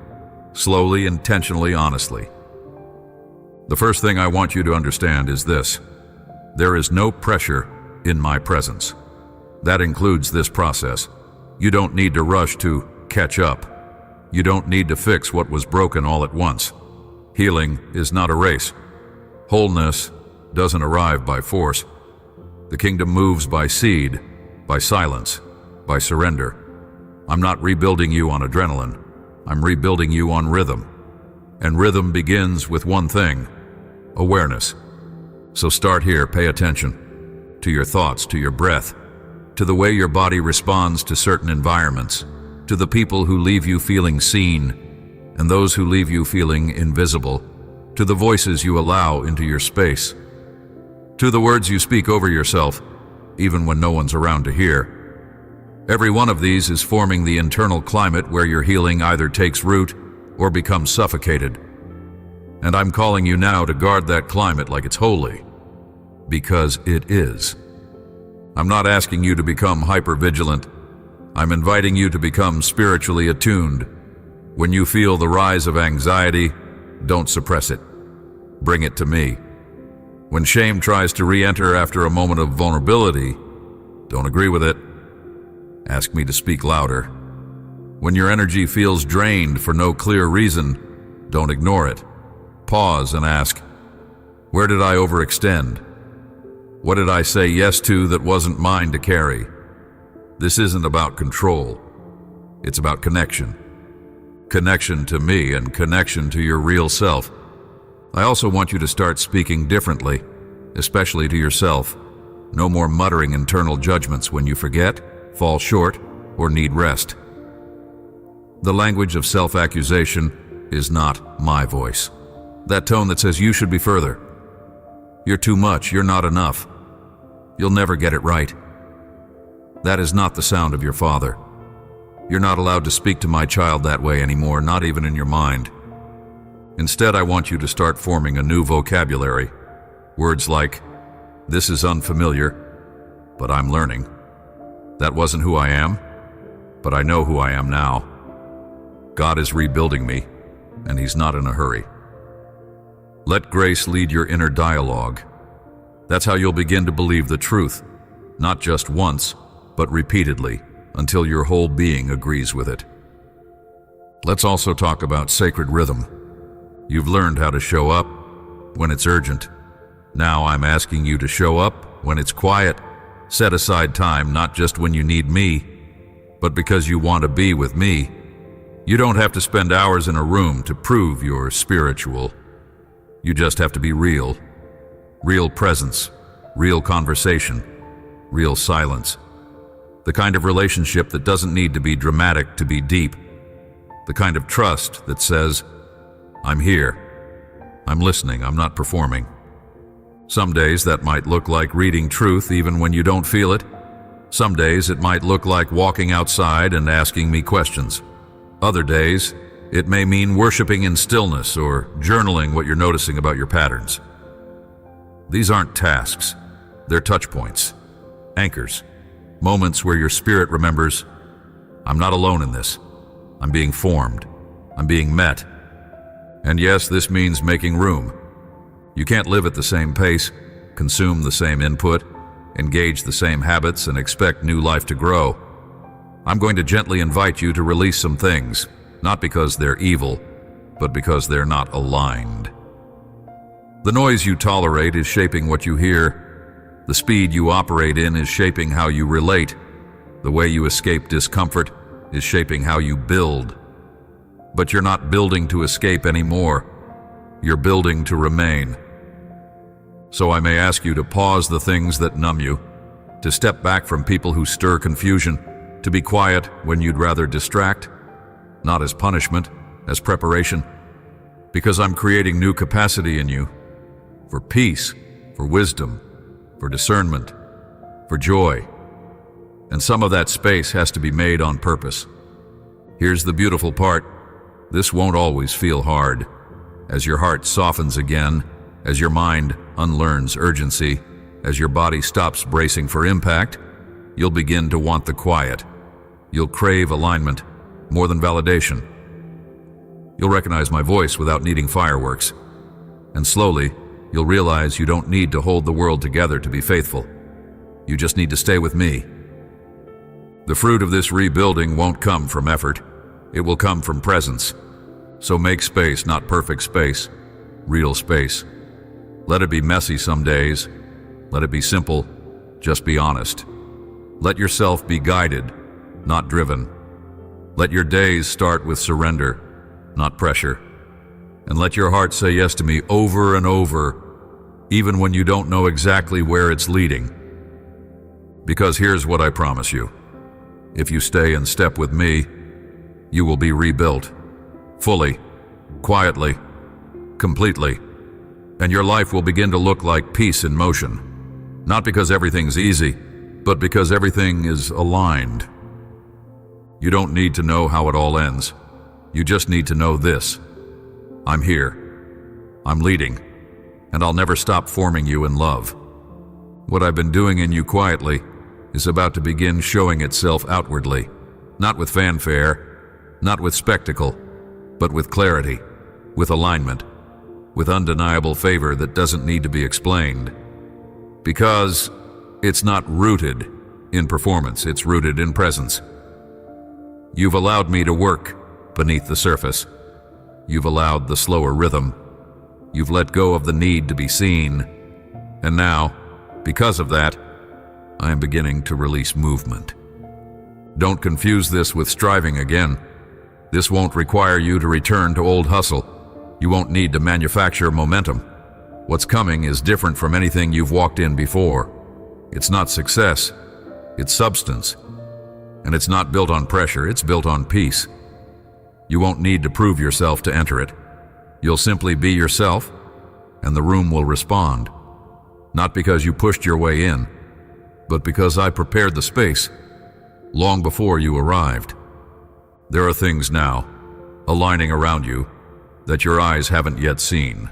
slowly, intentionally, honestly. The first thing I want you to understand is this: there is no pressure in my presence. That includes this process. You don't need to rush to catch up. You don't need to fix what was broken all at once. Healing is not a race. Wholeness doesn't arrive by force. The kingdom moves by seed, by silence, by surrender. I'm not rebuilding you on adrenaline. I'm rebuilding you on rhythm. And rhythm begins with one thing: awareness. So start here, pay attention to your thoughts, to your breath, to the way your body responds to certain environments, to the people who leave you feeling seen and those who leave you feeling invisible, to the voices you allow into your space, to the words you speak over yourself, even when no one's around to hear. Every one of these is forming the internal climate where your healing either takes root or becomes suffocated. And I'm calling you now to guard that climate like it's holy, because it is. I'm not asking you to become hyper-vigilant. I'm inviting you to become spiritually attuned. When you feel the rise of anxiety, don't suppress it. Bring it to me. When shame tries to re-enter after a moment of vulnerability, don't agree with it. Ask me to speak louder. When your energy feels drained for no clear reason, don't ignore it. Pause and ask, where did I overextend? What did I say yes to that wasn't mine to carry? This isn't about control. It's about connection. Connection to me and connection to your real self. I also want you to start speaking differently, especially to yourself. No more muttering internal judgments when you forget, fall short, or need rest. The language of self-accusation is not my voice. That tone that says you should be further. You're too much, you're not enough. You'll never get it right. That is not the sound of your father. You're not allowed to speak to my child that way anymore, not even in your mind. Instead, I want you to start forming a new vocabulary. Words like, this is unfamiliar, but I'm learning. That wasn't who I am, but I know who I am now. God is rebuilding me, and He's not in a hurry. Let grace lead your inner dialogue. That's how you'll begin to believe the truth, not just once, but repeatedly, until your whole being agrees with it. Let's also talk about sacred rhythm. You've learned how to show up when it's urgent. Now I'm asking you to show up when it's quiet. Set aside time, not just when you need me, but because you want to be with me. You don't have to spend hours in a room to prove you're spiritual. You just have to be real. Real presence, real conversation, real silence. The kind of relationship that doesn't need to be dramatic to be deep. The kind of trust that says, I'm here. I'm listening, I'm not performing. Some days that might look like reading truth even when you don't feel it. Some days it might look like walking outside and asking me questions. Other days, it may mean worshiping in stillness or journaling what you're noticing about your patterns. These aren't tasks, they're touch points, anchors, moments where your spirit remembers, I'm not alone in this. I'm being formed. I'm being met. And yes, this means making room. You can't live at the same pace, consume the same input, engage the same habits, and expect new life to grow. I'm going to gently invite you to release some things, not because they're evil, but because they're not aligned. The noise you tolerate is shaping what you hear. The speed you operate in is shaping how you relate. The way you escape discomfort is shaping how you build. But you're not building to escape anymore. You're building to remain. So I may ask you to pause the things that numb you, to step back from people who stir confusion, to be quiet when you'd rather distract, not as punishment, as preparation, because I'm creating new capacity in you, for peace, for wisdom, for discernment, for joy. And some of that space has to be made on purpose. Here's the beautiful part. This won't always feel hard. As your heart softens again, as your mind unlearns urgency, as your body stops bracing for impact, you'll begin to want the quiet. You'll crave alignment, more than validation. You'll recognize my voice without needing fireworks. And slowly, you'll realize you don't need to hold the world together to be faithful. You just need to stay with me. The fruit of this rebuilding won't come from effort. It will come from presence. So make space, not perfect space, real space. Let it be messy some days. Let it be simple. Just be honest. Let yourself be guided, not driven. Let your days start with surrender, not pressure. And let your heart say yes to me over and over, even when you don't know exactly where it's leading. Because here's what I promise you. If you stay in step with me, you will be rebuilt, fully, quietly, completely. And your life will begin to look like peace in motion. Not because everything's easy, but because everything is aligned. You don't need to know how it all ends. You just need to know this. I'm here. I'm leading. And I'll never stop forming you in love. What I've been doing in you quietly is about to begin showing itself outwardly. Not with fanfare, not with spectacle, but with clarity, with alignment, with undeniable favor that doesn't need to be explained. Because it's not rooted in performance, it's rooted in presence. You've allowed me to work beneath the surface. You've allowed the slower rhythm. You've let go of the need to be seen. And now, because of that, I am beginning to release movement. Don't confuse this with striving again. This won't require you to return to old hustle. You won't need to manufacture momentum. What's coming is different from anything you've walked in before. It's not success, it's substance. And it's not built on pressure, it's built on peace. You won't need to prove yourself to enter it. You'll simply be yourself, and the room will respond. Not because you pushed your way in, but because I prepared the space long before you arrived. There are things now, aligning around you, that your eyes haven't yet seen.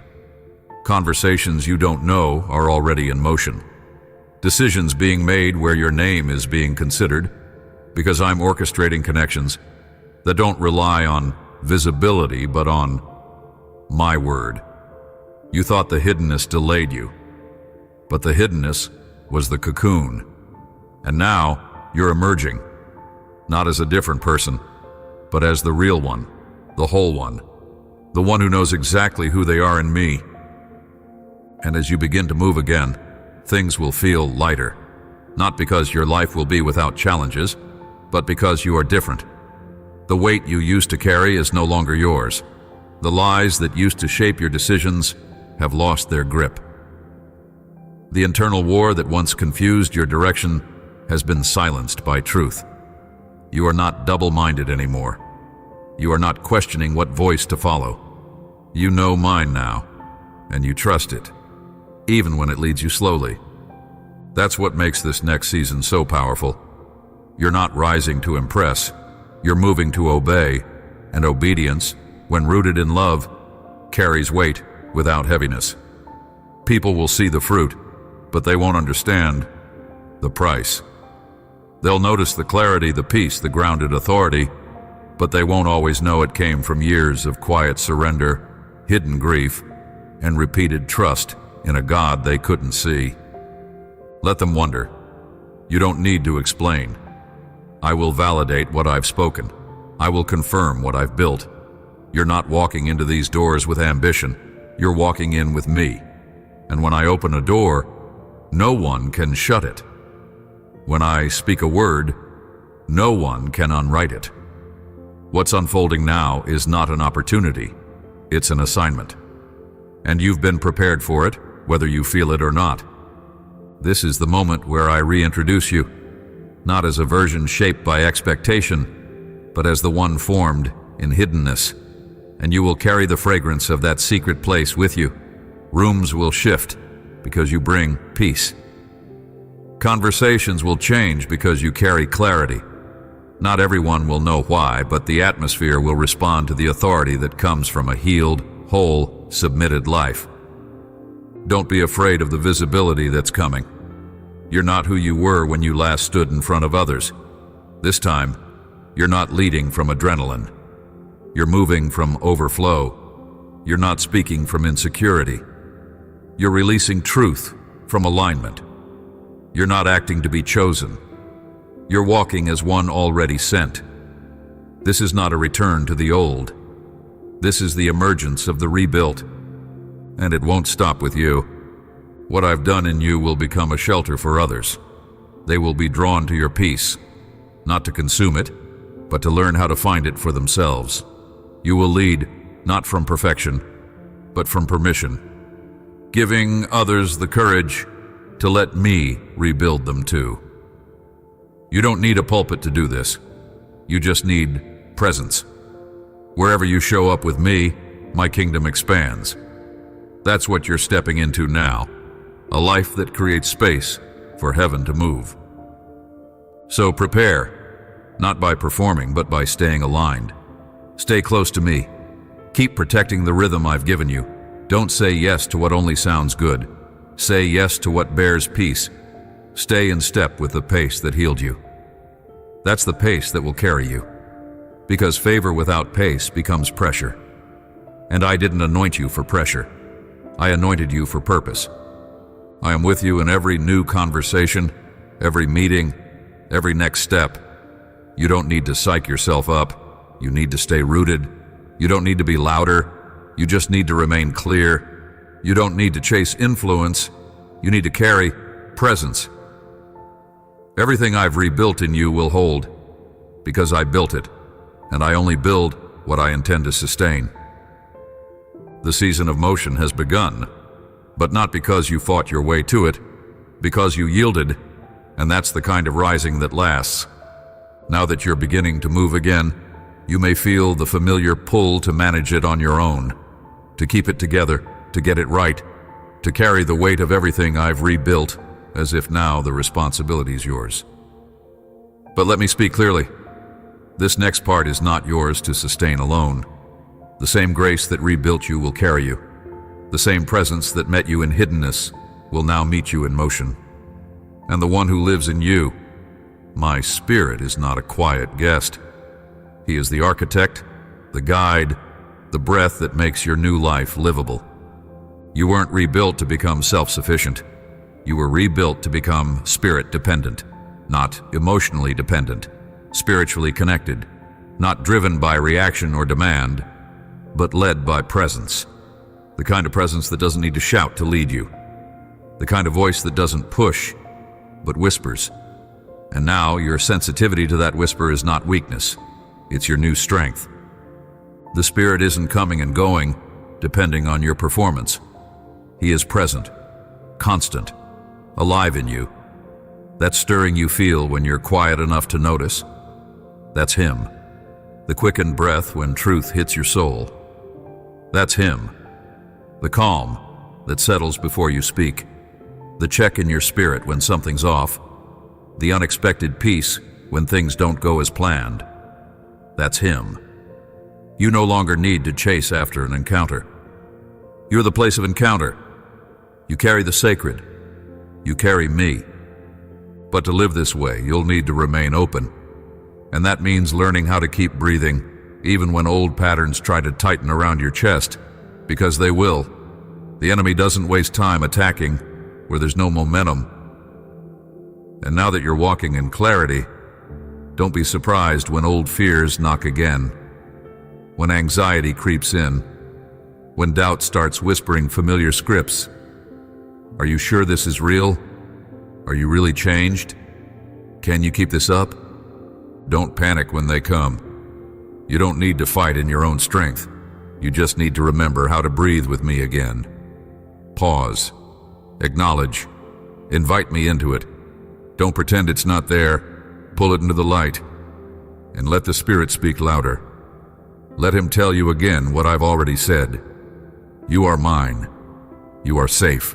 Conversations you don't know are already in motion. Decisions being made where your name is being considered, because I'm orchestrating connections that don't rely on visibility but on my word. You thought the hiddenness delayed you, but the hiddenness was the cocoon. And now you're emerging, not as a different person, but as the real one, the whole one, the one who knows exactly who they are in me. And as you begin to move again, things will feel lighter, not because your life will be without challenges, but because you are different. The weight you used to carry is no longer yours. The lies that used to shape your decisions have lost their grip. The internal war that once confused your direction has been silenced by truth. You are not double-minded anymore. You are not questioning what voice to follow. You know mine now, and you trust it, even when it leads you slowly. That's what makes this next season so powerful. You're not rising to impress. You're moving to obey, and obedience, when rooted in love, carries weight without heaviness. People will see the fruit, but they won't understand the price. They'll notice the clarity, the peace, the grounded authority, but they won't always know it came from years of quiet surrender, hidden grief, and repeated trust in a God they couldn't see. Let them wonder. You don't need to explain. I will validate what I've spoken. I will confirm what I've built. You're not walking into these doors with ambition. You're walking in with me. And when I open a door, no one can shut it. When I speak a word, no one can unwrite it. What's unfolding now is not an opportunity. It's an assignment. And you've been prepared for it, whether you feel it or not. This is the moment where I reintroduce you, not as a version shaped by expectation, but as the one formed in hiddenness. And you will carry the fragrance of that secret place with you. Rooms will shift because you bring peace. Conversations will change because you carry clarity. Not everyone will know why, but the atmosphere will respond to the authority that comes from a healed, whole, submitted life. Don't be afraid of the visibility that's coming. You're not who you were when you last stood in front of others. This time, you're not leading from adrenaline. You're moving from overflow. You're not speaking from insecurity. You're releasing truth from alignment. You're not acting to be chosen. You're walking as one already sent. This is not a return to the old. This is the emergence of the rebuilt. And it won't stop with you. What I've done in you will become a shelter for others. They will be drawn to your peace, not to consume it, but to learn how to find it for themselves. You will lead, not from perfection, but from permission, giving others the courage to let me rebuild them too. You don't need a pulpit to do this. You just need presence. Wherever you show up with me, my kingdom expands. That's what you're stepping into now, a life that creates space for heaven to move. So prepare, not by performing, but by staying aligned. Stay close to me. Keep protecting the rhythm I've given you. Don't say yes to what only sounds good. Say yes to what bears peace. Stay in step with the pace that healed you. That's the pace that will carry you. Because favor without pace becomes pressure. And I didn't anoint you for pressure. I anointed you for purpose. I am with you in every new conversation, every meeting, every next step. You don't need to psych yourself up. You need to stay rooted. You don't need to be louder. You just need to remain clear. You don't need to chase influence. You need to carry presence. Everything I've rebuilt in you will hold, because I built it, and I only build what I intend to sustain. The season of motion has begun, but not because you fought your way to it, because you yielded, and that's the kind of rising that lasts. Now that you're beginning to move again, you may feel the familiar pull to manage it on your own, to keep it together, to get it right, to carry the weight of everything I've rebuilt, as if now the responsibility's yours. But let me speak clearly. This next part is not yours to sustain alone. The same grace that rebuilt you will carry you. The same presence that met you in hiddenness will now meet you in motion. And the one who lives in you, my spirit, is not a quiet guest. He is the architect, the guide, the breath that makes your new life livable. You weren't rebuilt to become self-sufficient. You were rebuilt to become spirit-dependent, not emotionally dependent, spiritually connected, not driven by reaction or demand, but led by presence. The kind of presence that doesn't need to shout to lead you. The kind of voice that doesn't push, but whispers. And now your sensitivity to that whisper is not weakness. It's your new strength. The Spirit isn't coming and going, depending on your performance. He is present, constant, alive in you. That stirring you feel when you're quiet enough to notice. That's Him. The quickened breath when truth hits your soul. That's Him. The calm that settles before you speak. The check in your spirit when something's off. The unexpected peace when things don't go as planned. That's him. You no longer need to chase after an encounter. You're the place of encounter. You carry the sacred. You carry me. But to live this way, you'll need to remain open. And that means learning how to keep breathing, even when old patterns try to tighten around your chest, because they will. The enemy doesn't waste time attacking where there's no momentum. And now that you're walking in clarity, don't be surprised when old fears knock again, when anxiety creeps in, when doubt starts whispering familiar scripts. Are you sure this is real? Are you really changed? Can you keep this up? Don't panic when they come. You don't need to fight in your own strength. You just need to remember how to breathe with me again. Pause. Acknowledge. Invite me into it. Don't pretend it's not there. Pull it into the light. And let the Spirit speak louder. Let him tell you again what I've already said. You are mine. You are safe.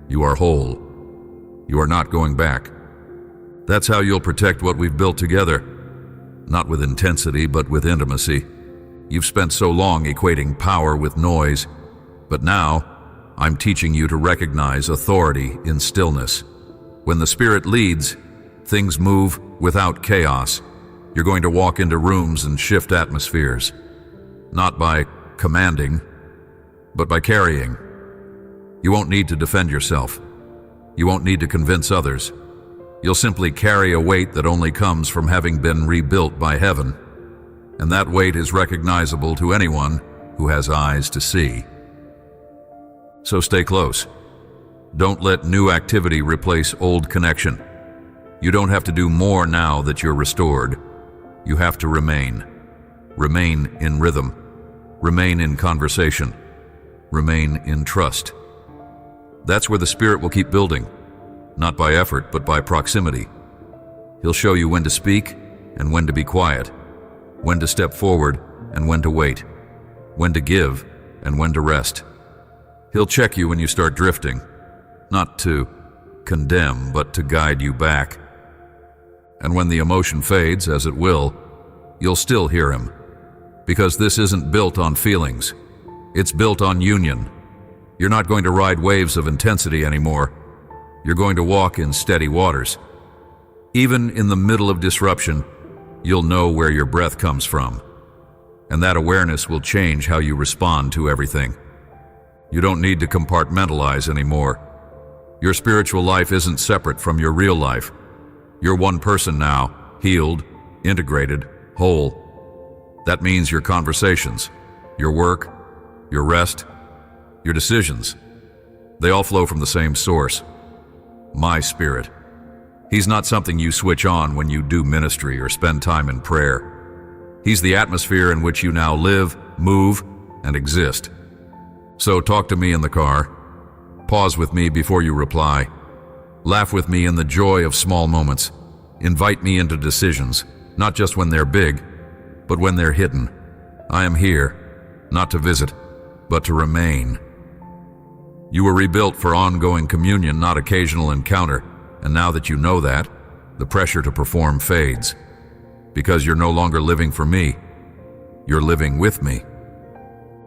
You are whole. You are not going back. That's how you'll protect what we've built together. Not with intensity, but with intimacy. You've spent so long equating power with noise, but now I'm teaching you to recognize authority in stillness. When the Spirit leads, things move without chaos. You're going to walk into rooms and shift atmospheres, not by commanding, but by carrying. You won't need to defend yourself. You won't need to convince others. You'll simply carry a weight that only comes from having been rebuilt by heaven, and that weight is recognizable to anyone who has eyes to see. So stay close. Don't let new activity replace old connection. You don't have to do more now that you're restored. You have to remain. Remain in rhythm. Remain in conversation. Remain in trust. That's where the Spirit will keep building, not by effort, but by proximity. He'll show you when to speak and when to be quiet, when to step forward and when to wait, when to give and when to rest. He'll check you when you start drifting, not to condemn, but to guide you back. And when the emotion fades, as it will, you'll still hear him, because this isn't built on feelings. It's built on union. You're not going to ride waves of intensity anymore. You're going to walk in steady waters. Even in the middle of disruption, you'll know where your breath comes from, and that awareness will change how you respond to everything. You don't need to compartmentalize anymore. Your spiritual life isn't separate from your real life. You're one person now, healed, integrated, whole. That means your conversations, your work, your rest, your decisions, they all flow from the same source, my Spirit. He's not something you switch on when you do ministry or spend time in prayer. He's the atmosphere in which you now live, move, and exist. So talk to me in the car. Pause with me before you reply. Laugh with me in the joy of small moments. Invite me into decisions, not just when they're big, but when they're hidden. I am here, not to visit, but to remain. You were rebuilt for ongoing communion, not occasional encounter, and now that you know that, the pressure to perform fades. Because you're no longer living for me, you're living with me.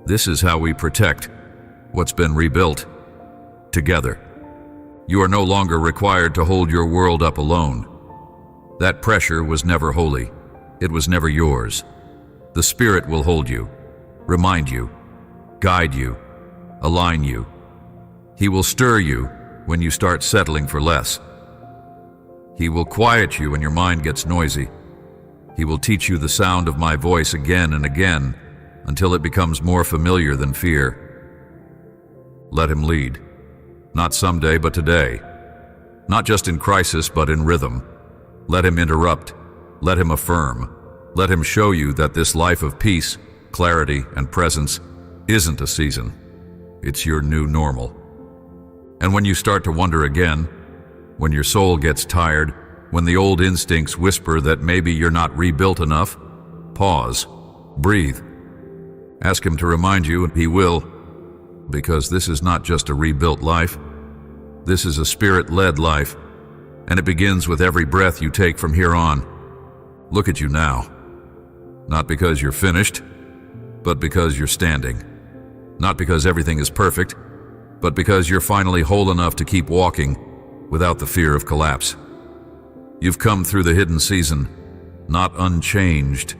This is how we protect what's been rebuilt, together. You are no longer required to hold your world up alone. That pressure was never holy. It was never yours. The Spirit will hold you, remind you, guide you, align you. He will stir you when you start settling for less. He will quiet you when your mind gets noisy. He will teach you the sound of my voice again and again until it becomes more familiar than fear. Let him lead. Not someday, but today. Not just in crisis, but in rhythm. Let him interrupt. Let him affirm. Let him show you that this life of peace, clarity, and presence isn't a season. It's your new normal. And when you start to wonder again, when your soul gets tired, when the old instincts whisper that maybe you're not rebuilt enough, pause, breathe. Ask him to remind you, and he will, because this is not just a rebuilt life. This is a Spirit-led life, and it begins with every breath you take from here on. Look at you now. Not because you're finished, but because you're standing. Not because everything is perfect, but because you're finally whole enough to keep walking without the fear of collapse. You've come through the hidden season, not unchanged,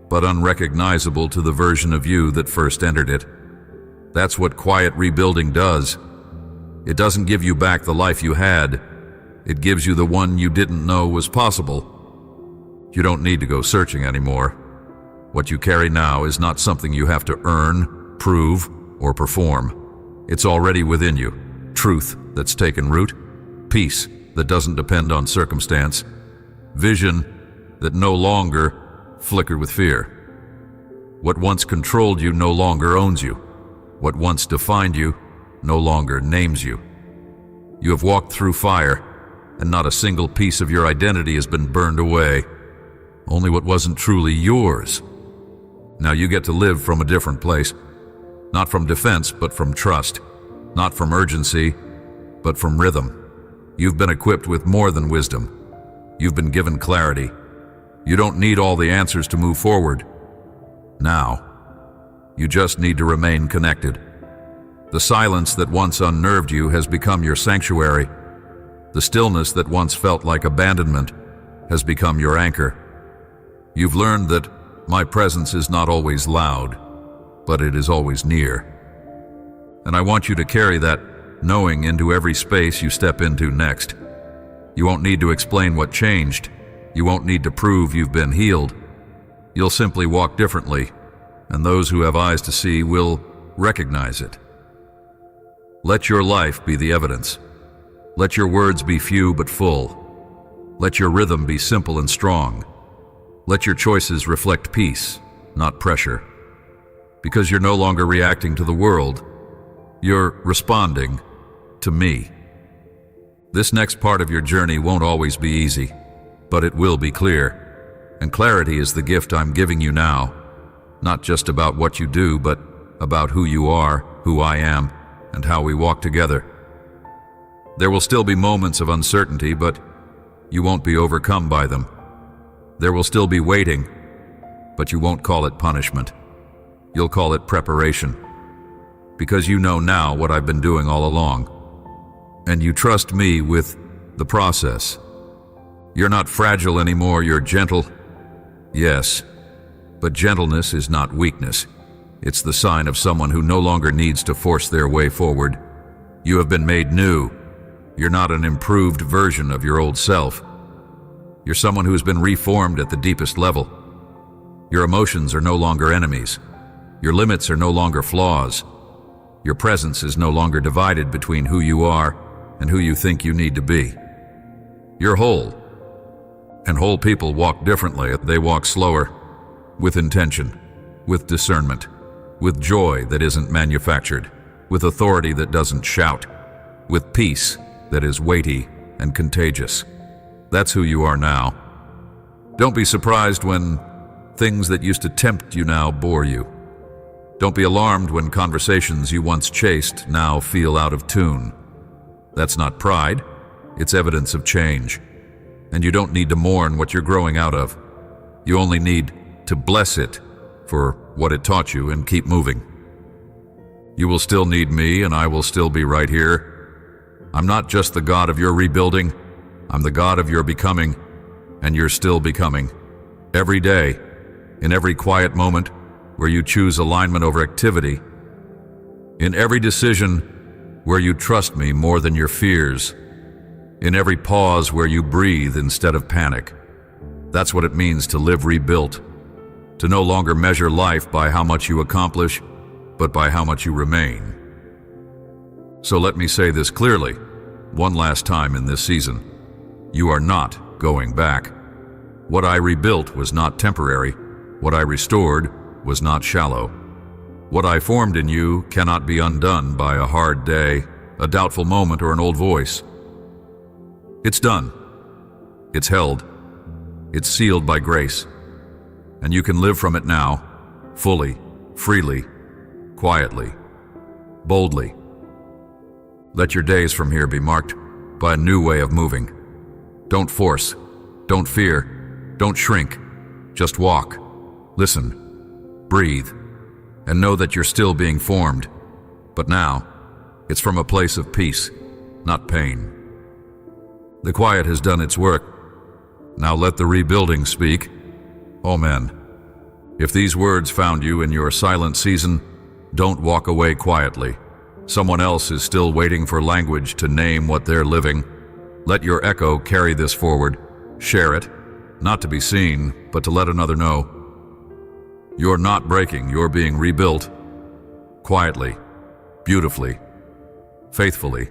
but unrecognizable to the version of you that first entered it. That's what quiet rebuilding does. It doesn't give you back the life you had. It gives you the one you didn't know was possible. You don't need to go searching anymore. What you carry now is not something you have to earn, prove, or perform. It's already within you. Truth that's taken root, peace that doesn't depend on circumstance, vision that no longer flickered with fear. What once controlled you no longer owns you. What once defined you no longer names you. You have walked through fire, and not a single piece of your identity has been burned away. Only what wasn't truly yours. Now you get to live from a different place. Not from defense, but from trust. Not from urgency, but from rhythm. You've been equipped with more than wisdom. You've been given clarity. You don't need all the answers to move forward. Now, you just need to remain connected. The silence that once unnerved you has become your sanctuary. The stillness that once felt like abandonment has become your anchor. You've learned that my presence is not always loud, but it is always near. And I want you to carry that knowing into every space you step into next. You won't need to explain what changed. You won't need to prove you've been healed. You'll simply walk differently, and those who have eyes to see will recognize it. Let your life be the evidence. Let your words be few but full. Let your rhythm be simple and strong. Let your choices reflect peace, not pressure. Because you're no longer reacting to the world, you're responding to me. This next part of your journey won't always be easy, but it will be clear. And clarity is the gift I'm giving you now, not just about what you do, but about who you are, who I am, and how we walk together. There will still be moments of uncertainty, but you won't be overcome by them. There will still be waiting, but you won't call it punishment. You'll call it preparation, because you know now what I've been doing all along, and you trust me with the process. You're not fragile anymore, you're gentle. Yes, but gentleness is not weakness. It's the sign of someone who no longer needs to force their way forward. You have been made new. You're not an improved version of your old self. You're someone who has been reformed at the deepest level. Your emotions are no longer enemies. Your limits are no longer flaws. Your presence is no longer divided between who you are and who you think you need to be. You're whole. And whole people walk differently. They walk slower, with intention, with discernment, with joy that isn't manufactured, with authority that doesn't shout, with peace that is weighty and contagious. That's who you are now. Don't be surprised when things that used to tempt you now bore you. Don't be alarmed when conversations you once chased now feel out of tune. That's not pride, it's evidence of change. And you don't need to mourn what you're growing out of. You only need to bless it for what it taught you and keep moving. You will still need me, and I will still be right here. I'm not just the God of your rebuilding, I'm the God of your becoming, and you're still becoming. Every day, in every quiet moment where you choose alignment over activity, in every decision where you trust me more than your fears, in every pause where you breathe instead of panic. That's what it means to live rebuilt, to no longer measure life by how much you accomplish, but by how much you remain. So let me say this clearly, one last time in this season. You are not going back. What I rebuilt was not temporary. What I restored was not shallow. What I formed in you cannot be undone by a hard day, a doubtful moment, or an old voice. It's done. It's held. It's sealed by grace. And you can live from it now, fully, freely, quietly, boldly. Let your days from here be marked by a new way of moving. Don't force. Don't fear. Don't shrink. Just walk. Listen. Breathe. And know that you're still being formed. But now, it's from a place of peace, not pain. The quiet has done its work. Now let the rebuilding speak. Amen. If these words found you in your silent season, don't walk away quietly. Someone else is still waiting for language to name what they're living. Let your echo carry this forward. Share it, not to be seen, but to let another know. You're not breaking, you're being rebuilt. Quietly, beautifully, faithfully.